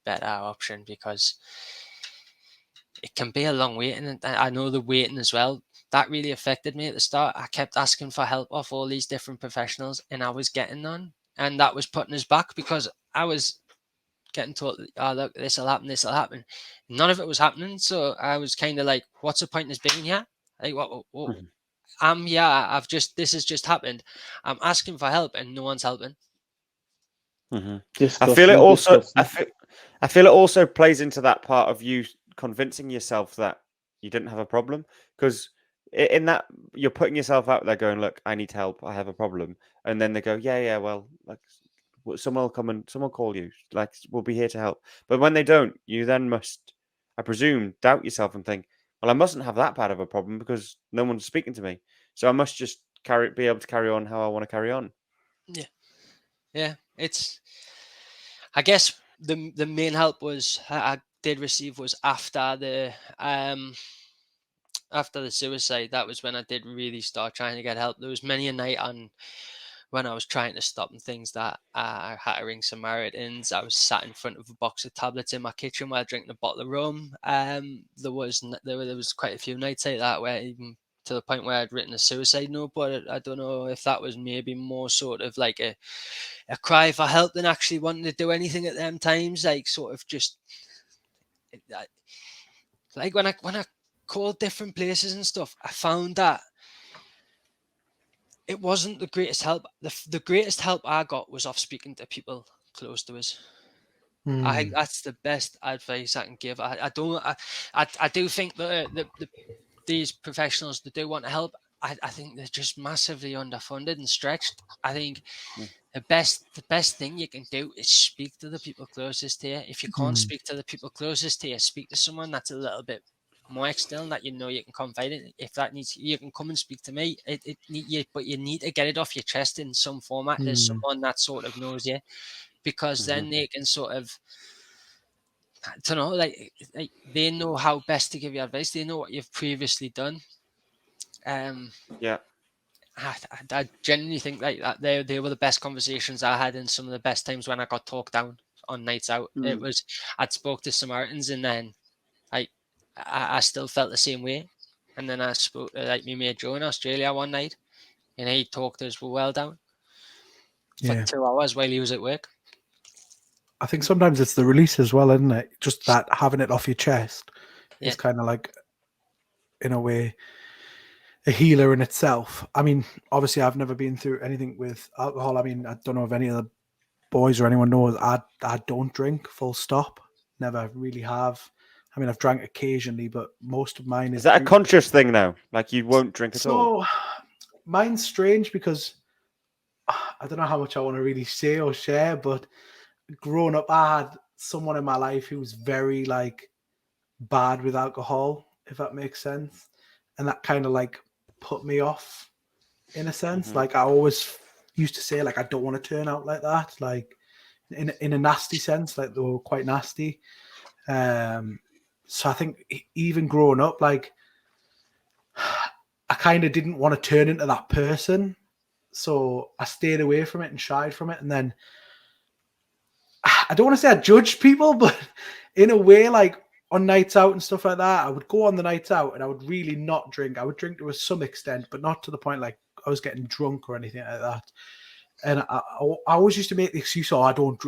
S4: better option, because it can be a long waiting. And I know the waiting as well. That really affected me at the start. I kept asking for help off all these different professionals, and I was getting none. And that was putting us back, because I was getting told, oh, look, this will happen. None of it was happening. So I was kind of like, what's the point in us being here? Like, what? I'm here. This has just happened. I'm asking for help and no one's helping.
S3: I feel it also. I feel it also plays into that part of you convincing yourself that you didn't have a problem, because in that you're putting yourself out there going, look, I need help, I have a problem, and then they go, yeah, well, like someone will come and someone will call you, like we'll be here to help. But when they don't, you then must, I presume, doubt yourself and think, well, I mustn't have that bad of a problem because no one's speaking to me, so I must just be able to carry on how I want to carry on.
S4: Yeah, it's, I guess the main help was I did receive was after the suicide. That was when I did really start trying to get help. There was many a night when I was trying to stop and things that I had to ring Samaritans. I was sat in front of a box of tablets in my kitchen while drinking a bottle of rum. There was quite a few nights like that, where even to the point where I'd written a suicide note, but I don't know if that was maybe more sort of like a cry for help than actually wanting to do anything at them times. Like sort of just like when I called different places and stuff, I found that it wasn't the greatest help. The greatest help I got was off speaking to people close to us. I think that's the best advice I can give. I do think that these professionals that do want to help, I think they're just massively underfunded and stretched. I think the best thing you can do is speak to the people closest to you. If you can't speak to the people closest to you, speak to someone that's a little bit more external that you know you can confide in. If that needs, you can come and speak to me. But you need to get it off your chest in some format. There's someone that sort of knows you, because then they can sort of, I don't know, like they know how best to give you advice. They know what you've previously done. I genuinely think like that they were the best conversations I had, and some of the best times when I got talked down on nights out. It was, I'd spoke to Samaritans, and then I still felt the same way. And then I spoke to like my mate Joe in Australia one night, and he talked us well down for 2 hours while he was at work.
S7: I think sometimes it's the release as well, isn't it? Just that having it off your chest is kind of like, in a way, a healer in itself. I mean, obviously, I've never been through anything with alcohol. I mean, I don't know if any of the boys or anyone knows. I don't drink, full stop. Never really have. I mean, I've drank occasionally, but most of mine
S3: is that a conscious thing now? Like you won't drink at all?
S7: Mine's strange because I don't know how much I want to really say or share, but growing up, I had someone in my life who was very like bad with alcohol, if that makes sense. And that kind of like put me off in a sense. Like I always used to say, like, I don't want to turn out like that, like in a nasty sense, like they were quite nasty. So I think even growing up, like I kind of didn't want to turn into that person. So I stayed away from it and shied from it. And then I don't want to say I judged people, but in a way, like on nights out and stuff like that, I would go on the nights out and I would really not drink. I would drink to some extent, but not to the point like I was getting drunk or anything like that. And I always used to make the excuse, I don't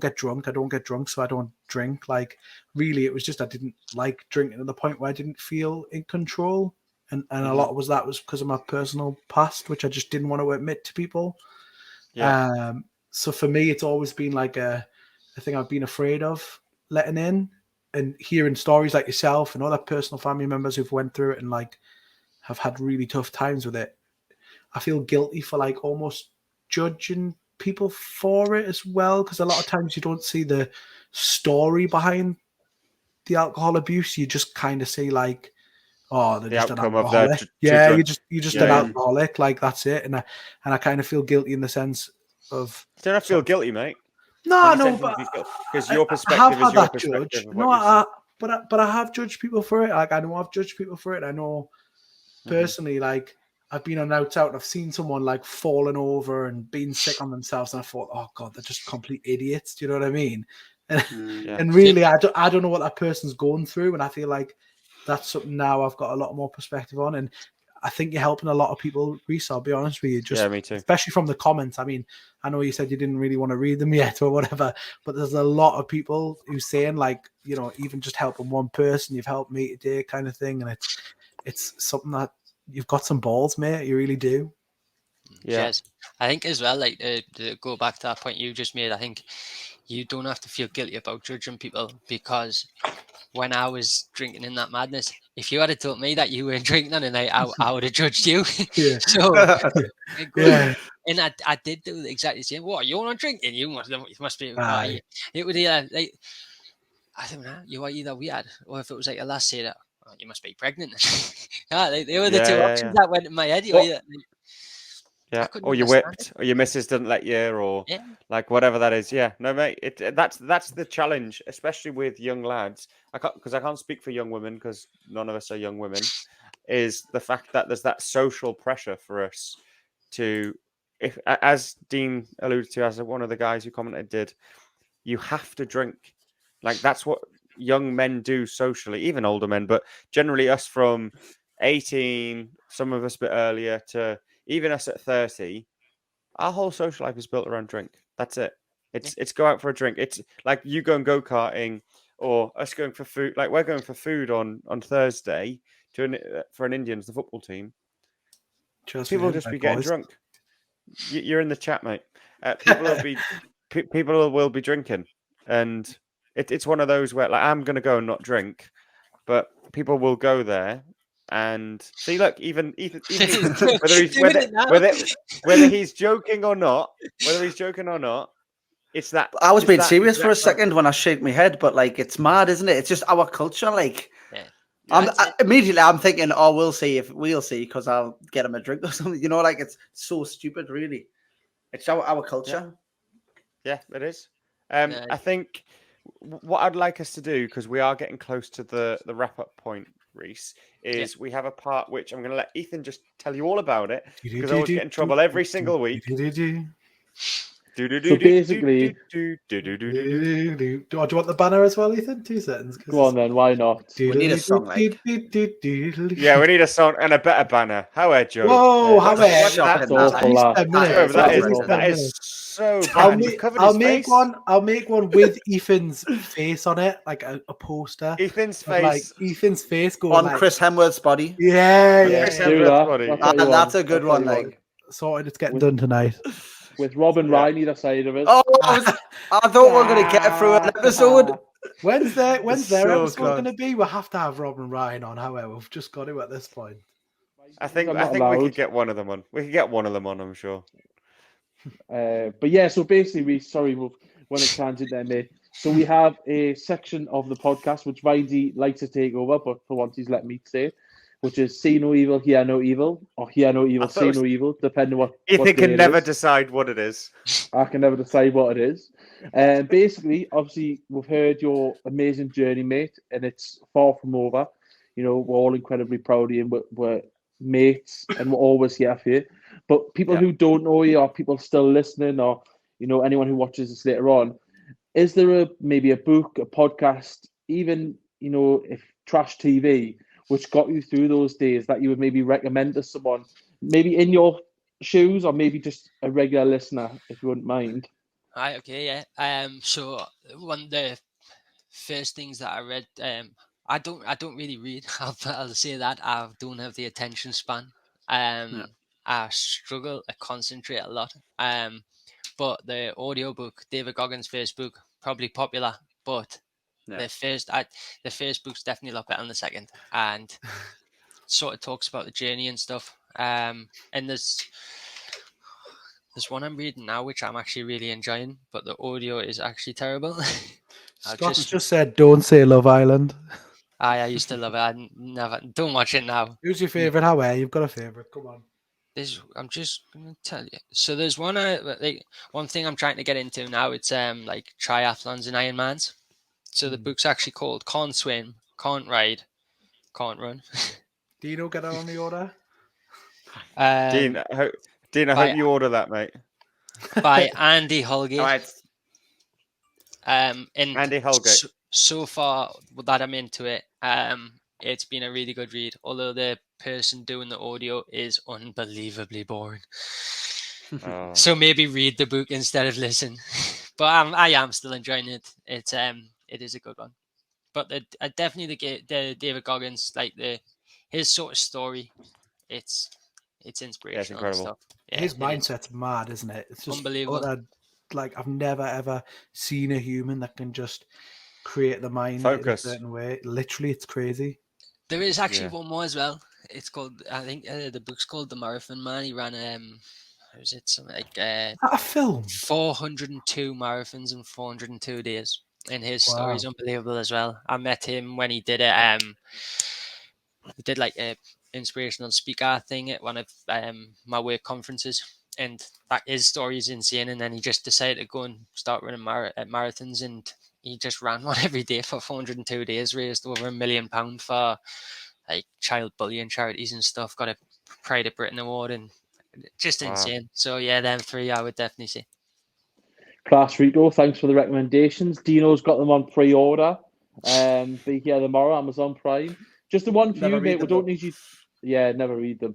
S7: get drunk, so I don't drink. Like really, it was just I didn't like drinking to the point where I didn't feel in control. And a lot of that was because of my personal past, which I just didn't want to admit to people. Yeah. So for me, it's always been like a thing I've been afraid of letting in, and hearing stories like yourself and other personal family members who've went through it and like have had really tough times with it. I feel guilty for like almost judging people for it as well, because a lot of times you don't see the story behind the alcohol abuse. You just kind of see like, oh, they're
S3: the
S7: just an
S3: outcome of the
S7: alcoholic. Yeah,
S3: drug.
S7: you're just
S3: Yeah,
S7: an
S3: yeah.
S7: alcoholic. Like that's it. And I kind of feel guilty in the sense of
S3: You don't have to feel guilty, mate.
S7: no, but
S3: because your
S7: I
S3: perspective
S7: have
S3: is
S7: had
S3: your
S7: that
S3: perspective
S7: judged.
S3: of
S7: No,
S3: what you see.
S7: but I have judged people for it. Like I know I've judged people for it. I know personally, like I've been on outs out and I've seen someone like falling over and being sick on themselves, and I thought, oh god, they're just complete idiots. Do you know what I mean? And,
S3: Yeah.
S7: and really, I don't know what that person's going through, and I feel like that's something now I've got a lot more perspective on, and I think you're helping a lot of people, Reece. I'll be honest with you,
S3: Yeah, me too.
S7: especially from the comments. I mean, I know you said you didn't really want to read them yet or whatever, but there's a lot of people who saying like, you know, even just helping one person, you've helped me today, kind of thing, and it's something that you've got some balls, mate. You really do.
S3: Yeah.
S4: Yes, I think as well, like to go back to that point you just made, I think you don't have to feel guilty about judging people, because when I was drinking in that madness, if you had told me that you weren't drinking on a night, I would have judged you.
S7: Yeah.
S4: So,
S7: Yeah.
S4: and I did do exactly the same. What, you're not drinking? You must be.
S7: Aye.
S4: It would like, I don't know. You are either weird, or if it was like a last say that, oh, you must be pregnant. They were the two options that went in my head.
S3: Yeah, or you whipped, or your missus didn't let you, or like whatever that is. Yeah, no, mate. That's the challenge, especially with young lads. I can't speak for young women because none of us are young women. Is the fact that there's that social pressure for us to, if as Dean alluded to, as one of the guys who commented did, you have to drink. Like that's what young men do socially, even older men, but generally us from 18, some of us a bit earlier to even us at 30, our whole social life is built around drink. That's it. It's go out for a drink. It's like you going go-karting or us going for food. Like we're going for food on Thursday for an Indians, the football team. People will just be getting drunk. You're in the chat, mate. People will be drinking, and it's one of those where like I'm going to go and not drink, but people will go there. And see, look, even whether he's joking or not, it's that.
S6: I was being serious for a second when I shake my head, but like it's mad, isn't it? It's just our culture. Like, immediately I'm thinking, oh, we'll see because I'll get him a drink or something. You know, like it's so stupid, really. It's our culture.
S3: Yeah, it is. I think what I'd like us to do, because we are getting close to the wrap up point, Reece, is we have a part which I'm going to let Ethan just tell you all about it, because I always get in trouble every single week.
S5: So basically,
S7: do you want the banner as well, Ethan? 2 seconds.
S5: Go on then, why not?
S6: We need a song like.
S3: Yeah, we need a song and a better banner. How are Joe?
S7: Whoa, how
S5: That's awful.
S3: That is so bad.
S7: I'll make one with Ethan's face on it, like a poster.
S3: Ethan's
S7: face going
S6: on
S7: like,
S6: Chris Hemsworth's body.
S7: Yeah.
S3: Chris Hemsworth's body.
S6: That's a good one. Like,
S7: sorted. It's getting done tonight.
S5: With Rob and Ryan either side of it.
S6: Oh, I thought we were going to get through an episode.
S7: When's their episode going to be? We'll have to have Rob and Ryan on. However, we've just got to at this point.
S3: I think we could get one of them on. We could get one of them on, I'm sure.
S5: But yeah, so basically, we've went a tangent there, mate. So we have a section of the podcast which Vindy likes to take over, but for once he's let me say, which is see no evil, hear no evil, or hear no evil, see no evil, depending on what.
S3: Ethan can never decide what it is.
S5: I can never decide what it is. And basically, obviously, we've heard your amazing journey, mate, and it's far from over. You know, we're all incredibly proud of you, and we're mates, and we're always here for you. But people who don't know you, or people still listening, or you know, anyone who watches this later on, is there maybe a book, a podcast, even if trash TV, which got you through those days that you would maybe recommend to someone, maybe in your shoes, or maybe just a regular listener, if you wouldn't mind?
S4: So one of the first things that I read, I don't really read. I'll say that I don't have the attention span. I struggle to concentrate a lot. But the audiobook, David Goggins' first book, probably popular, but the first book's definitely a lot better than the second, and sort of talks about the journey and stuff. And there's one I'm reading now which I'm actually really enjoying, but the audio is actually terrible.
S7: Scott just said, "Don't say Love Island."
S4: I used to love it. Never don't watch it now.
S7: Who's your favourite? How are you've got a favourite? Come on.
S4: I'm just gonna tell you. So there's one thing I'm trying to get into now. It's like triathlons and Ironmans. So the book's actually called Can't Swim, Can't Ride, Can't Run.
S7: Dino, get on the order.
S3: Dean, I hope you order that, mate.
S4: By Andy Holgate.
S3: Right.
S4: And
S3: Andy Holgate.
S4: So far that I'm into it, it's been a really good read. Although the person doing the audio is unbelievably boring.
S3: Oh.
S4: So maybe read the book instead of listen. But I am still enjoying it. It is a good one. But definitely the David Goggins, like his sort of story, it's inspirational.
S3: incredible.
S4: Stuff. Yeah,
S7: His mindset's mad, isn't it? It's just
S4: unbelievable.
S7: Like I've never ever seen a human that can just create the mind
S3: Focus.
S7: in a certain way. Literally, it's crazy.
S4: There is actually one more as well. It's called, I think the book's called The Marathon Man. He ran how was it, something like
S7: Is that a film?
S4: 402 marathons in 402 days. And his story is unbelievable as well. I met him when he did it. He did like a inspirational speaker thing at one of my work conferences, and his story is insane. And then he just decided to go and start running marathons, and he just ran one every day for 402 days, raised over £1 million for like child bullying charities and stuff, got a Pride of Britain award, and just insane. So yeah, them three I would definitely say.
S5: Class, Rico, thanks for the recommendations. Dino's got them on pre-order. Be here tomorrow, Amazon Prime. Just the one for you, mate. We don't need you. Yeah, never read them.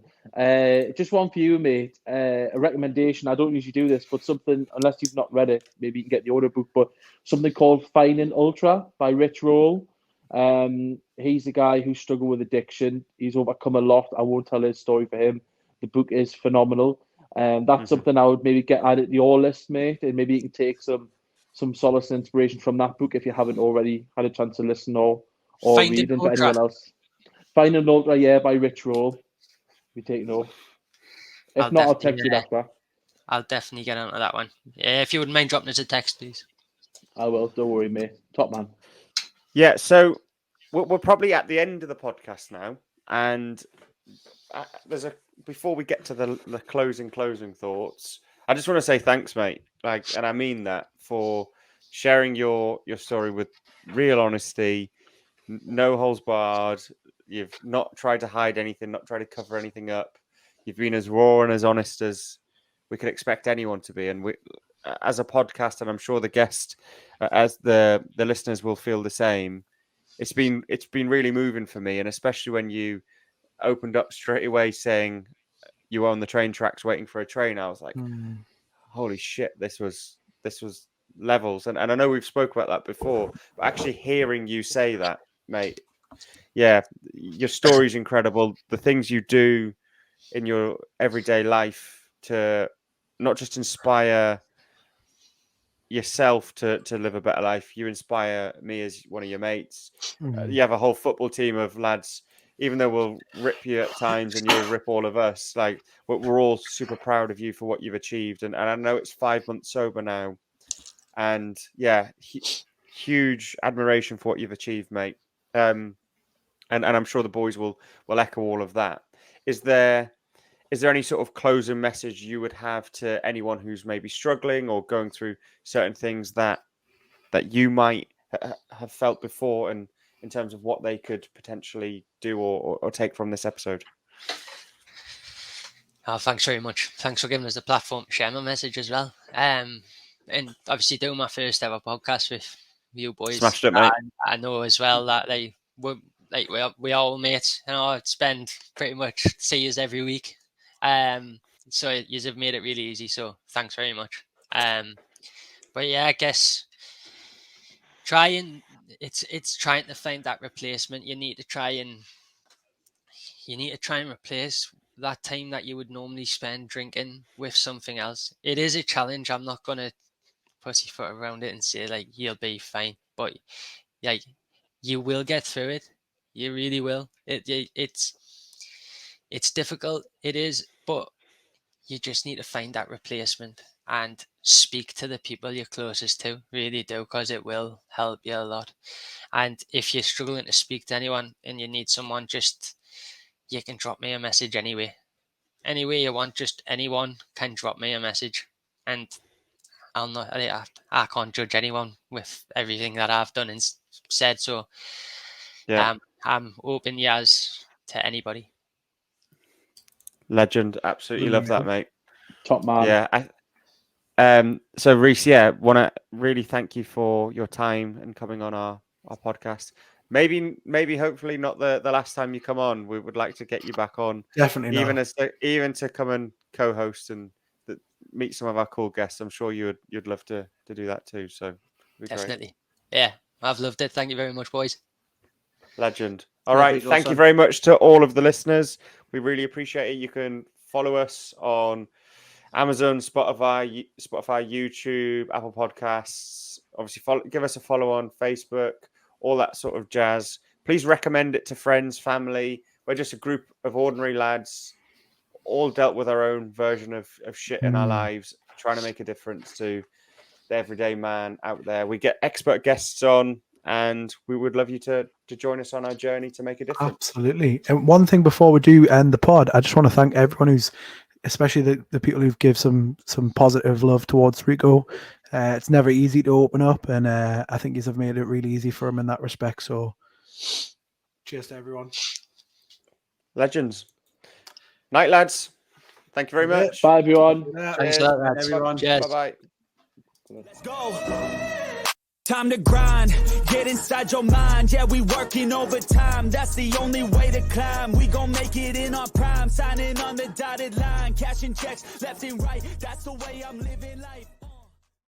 S5: Just one for you, mate. A recommendation. I don't usually do this, but something, unless you've not read it, maybe you can get the audiobook, but something called Finding Ultra by Rich Roll. He's the guy who struggled with addiction. He's overcome a lot. I won't tell his story for him. The book is phenomenal. That's something I would maybe get added to your list, mate, and maybe you can take some solace and inspiration from that book if you haven't already had a chance to listen or read. And for anyone else, Finding Ultra, yeah, by Rich Roll. We take note. If not, I'll text you after.
S4: I'll definitely get onto that one. Yeah, if you wouldn't mind dropping us a text, please.
S5: I will. Don't worry, mate. Top man.
S3: Yeah, so we're probably at the end of the podcast now, and before we get to the closing thoughts, I just want to say thanks, mate. And I mean that, for sharing your story with real honesty, no holes barred. You've not tried to hide anything, not tried to cover anything up. You've been as raw and as honest as we could expect anyone to be. And we, as a podcast, and I'm sure the guest, as the listeners will feel the same, it's been really moving for me, and especially when you opened up straight away saying you were on the train tracks waiting for a train. I was like, holy shit, this was levels. And I know we've spoke about that before, but actually hearing you say that, mate, yeah, your story's incredible. The things you do in your everyday life to not just inspire yourself to live a better life, you inspire me as one of your mates. You have a whole football team of lads. Even though we'll rip you at times and you'll rip all of us, like, we're all super proud of you for what you've achieved. And I know it's 5 months sober now. And yeah, huge admiration for what you've achieved, mate. And I'm sure the boys will echo all of that. Is there any sort of closing message you would have to anyone who's maybe struggling or going through certain things that you might have felt before, and in terms of what they could potentially do or take from this episode?
S4: Oh, thanks very much. Thanks for giving us the platform to share my message as well. And obviously doing my first ever podcast with you boys.
S3: Smashed it, mate.
S4: I know as well that we all mates. You know, I spend pretty much see yous every week. So yous have made it really easy. So thanks very much. But yeah, I guess it's trying to find that replacement. You need to try and replace that time that you would normally spend drinking with something else. It is a challenge. I'm not gonna pussyfoot around it and say like you'll be fine, but like you will get through it. You really will. It's difficult. It is, but you just need to find that replacement. and speak to the people you're closest to. Really do, because it will help you a lot. And if you're struggling to speak to anyone and you need someone, you can drop me a message anyway. Any way you want, just anyone can drop me a message, and I can't judge anyone with everything that I've done and said. So I'm open as to anybody.
S3: Legend. Absolutely love that, mate.
S5: Top man.
S3: Yeah. So Reece, want to really thank you for your time and coming on our podcast. Maybe hopefully not the last time you come on. We would like to get you back on.
S7: Definitely
S3: even to come and co-host and meet some of our cool guests. I'm sure you'd love to do that too. So
S4: definitely. Great. Yeah, I've loved it. Thank you very much, boys.
S3: Legend. All right. Thank you very much to all of the listeners. We really appreciate it. You can follow us on Amazon, Spotify, YouTube, Apple Podcasts. Obviously, give us a follow on Facebook, all that sort of jazz. Please recommend it to friends, family. We're just a group of ordinary lads, all dealt with our own version of shit in our lives, trying to make a difference to the everyday man out there. We get expert guests on, and we would love you to join us on our journey to make a difference.
S7: Absolutely. And one thing before we do end the pod, I just want to thank everyone who's, especially the people who've give some positive love towards Rico. It's never easy to open up, and I think you've made it really easy for him in that respect. So cheers to everyone.
S3: Legends. Night, lads. Thank you very much.
S5: Bye, everyone.
S4: Thanks a lot,
S6: everyone.
S4: Cheers.
S3: Bye-bye.
S2: Let's go. Time to grind, get inside your mind. Yeah, we working overtime. That's the only way to climb. We gon' make it in our prime. Signing on the dotted line, cashing checks left and right. That's the way I'm living life.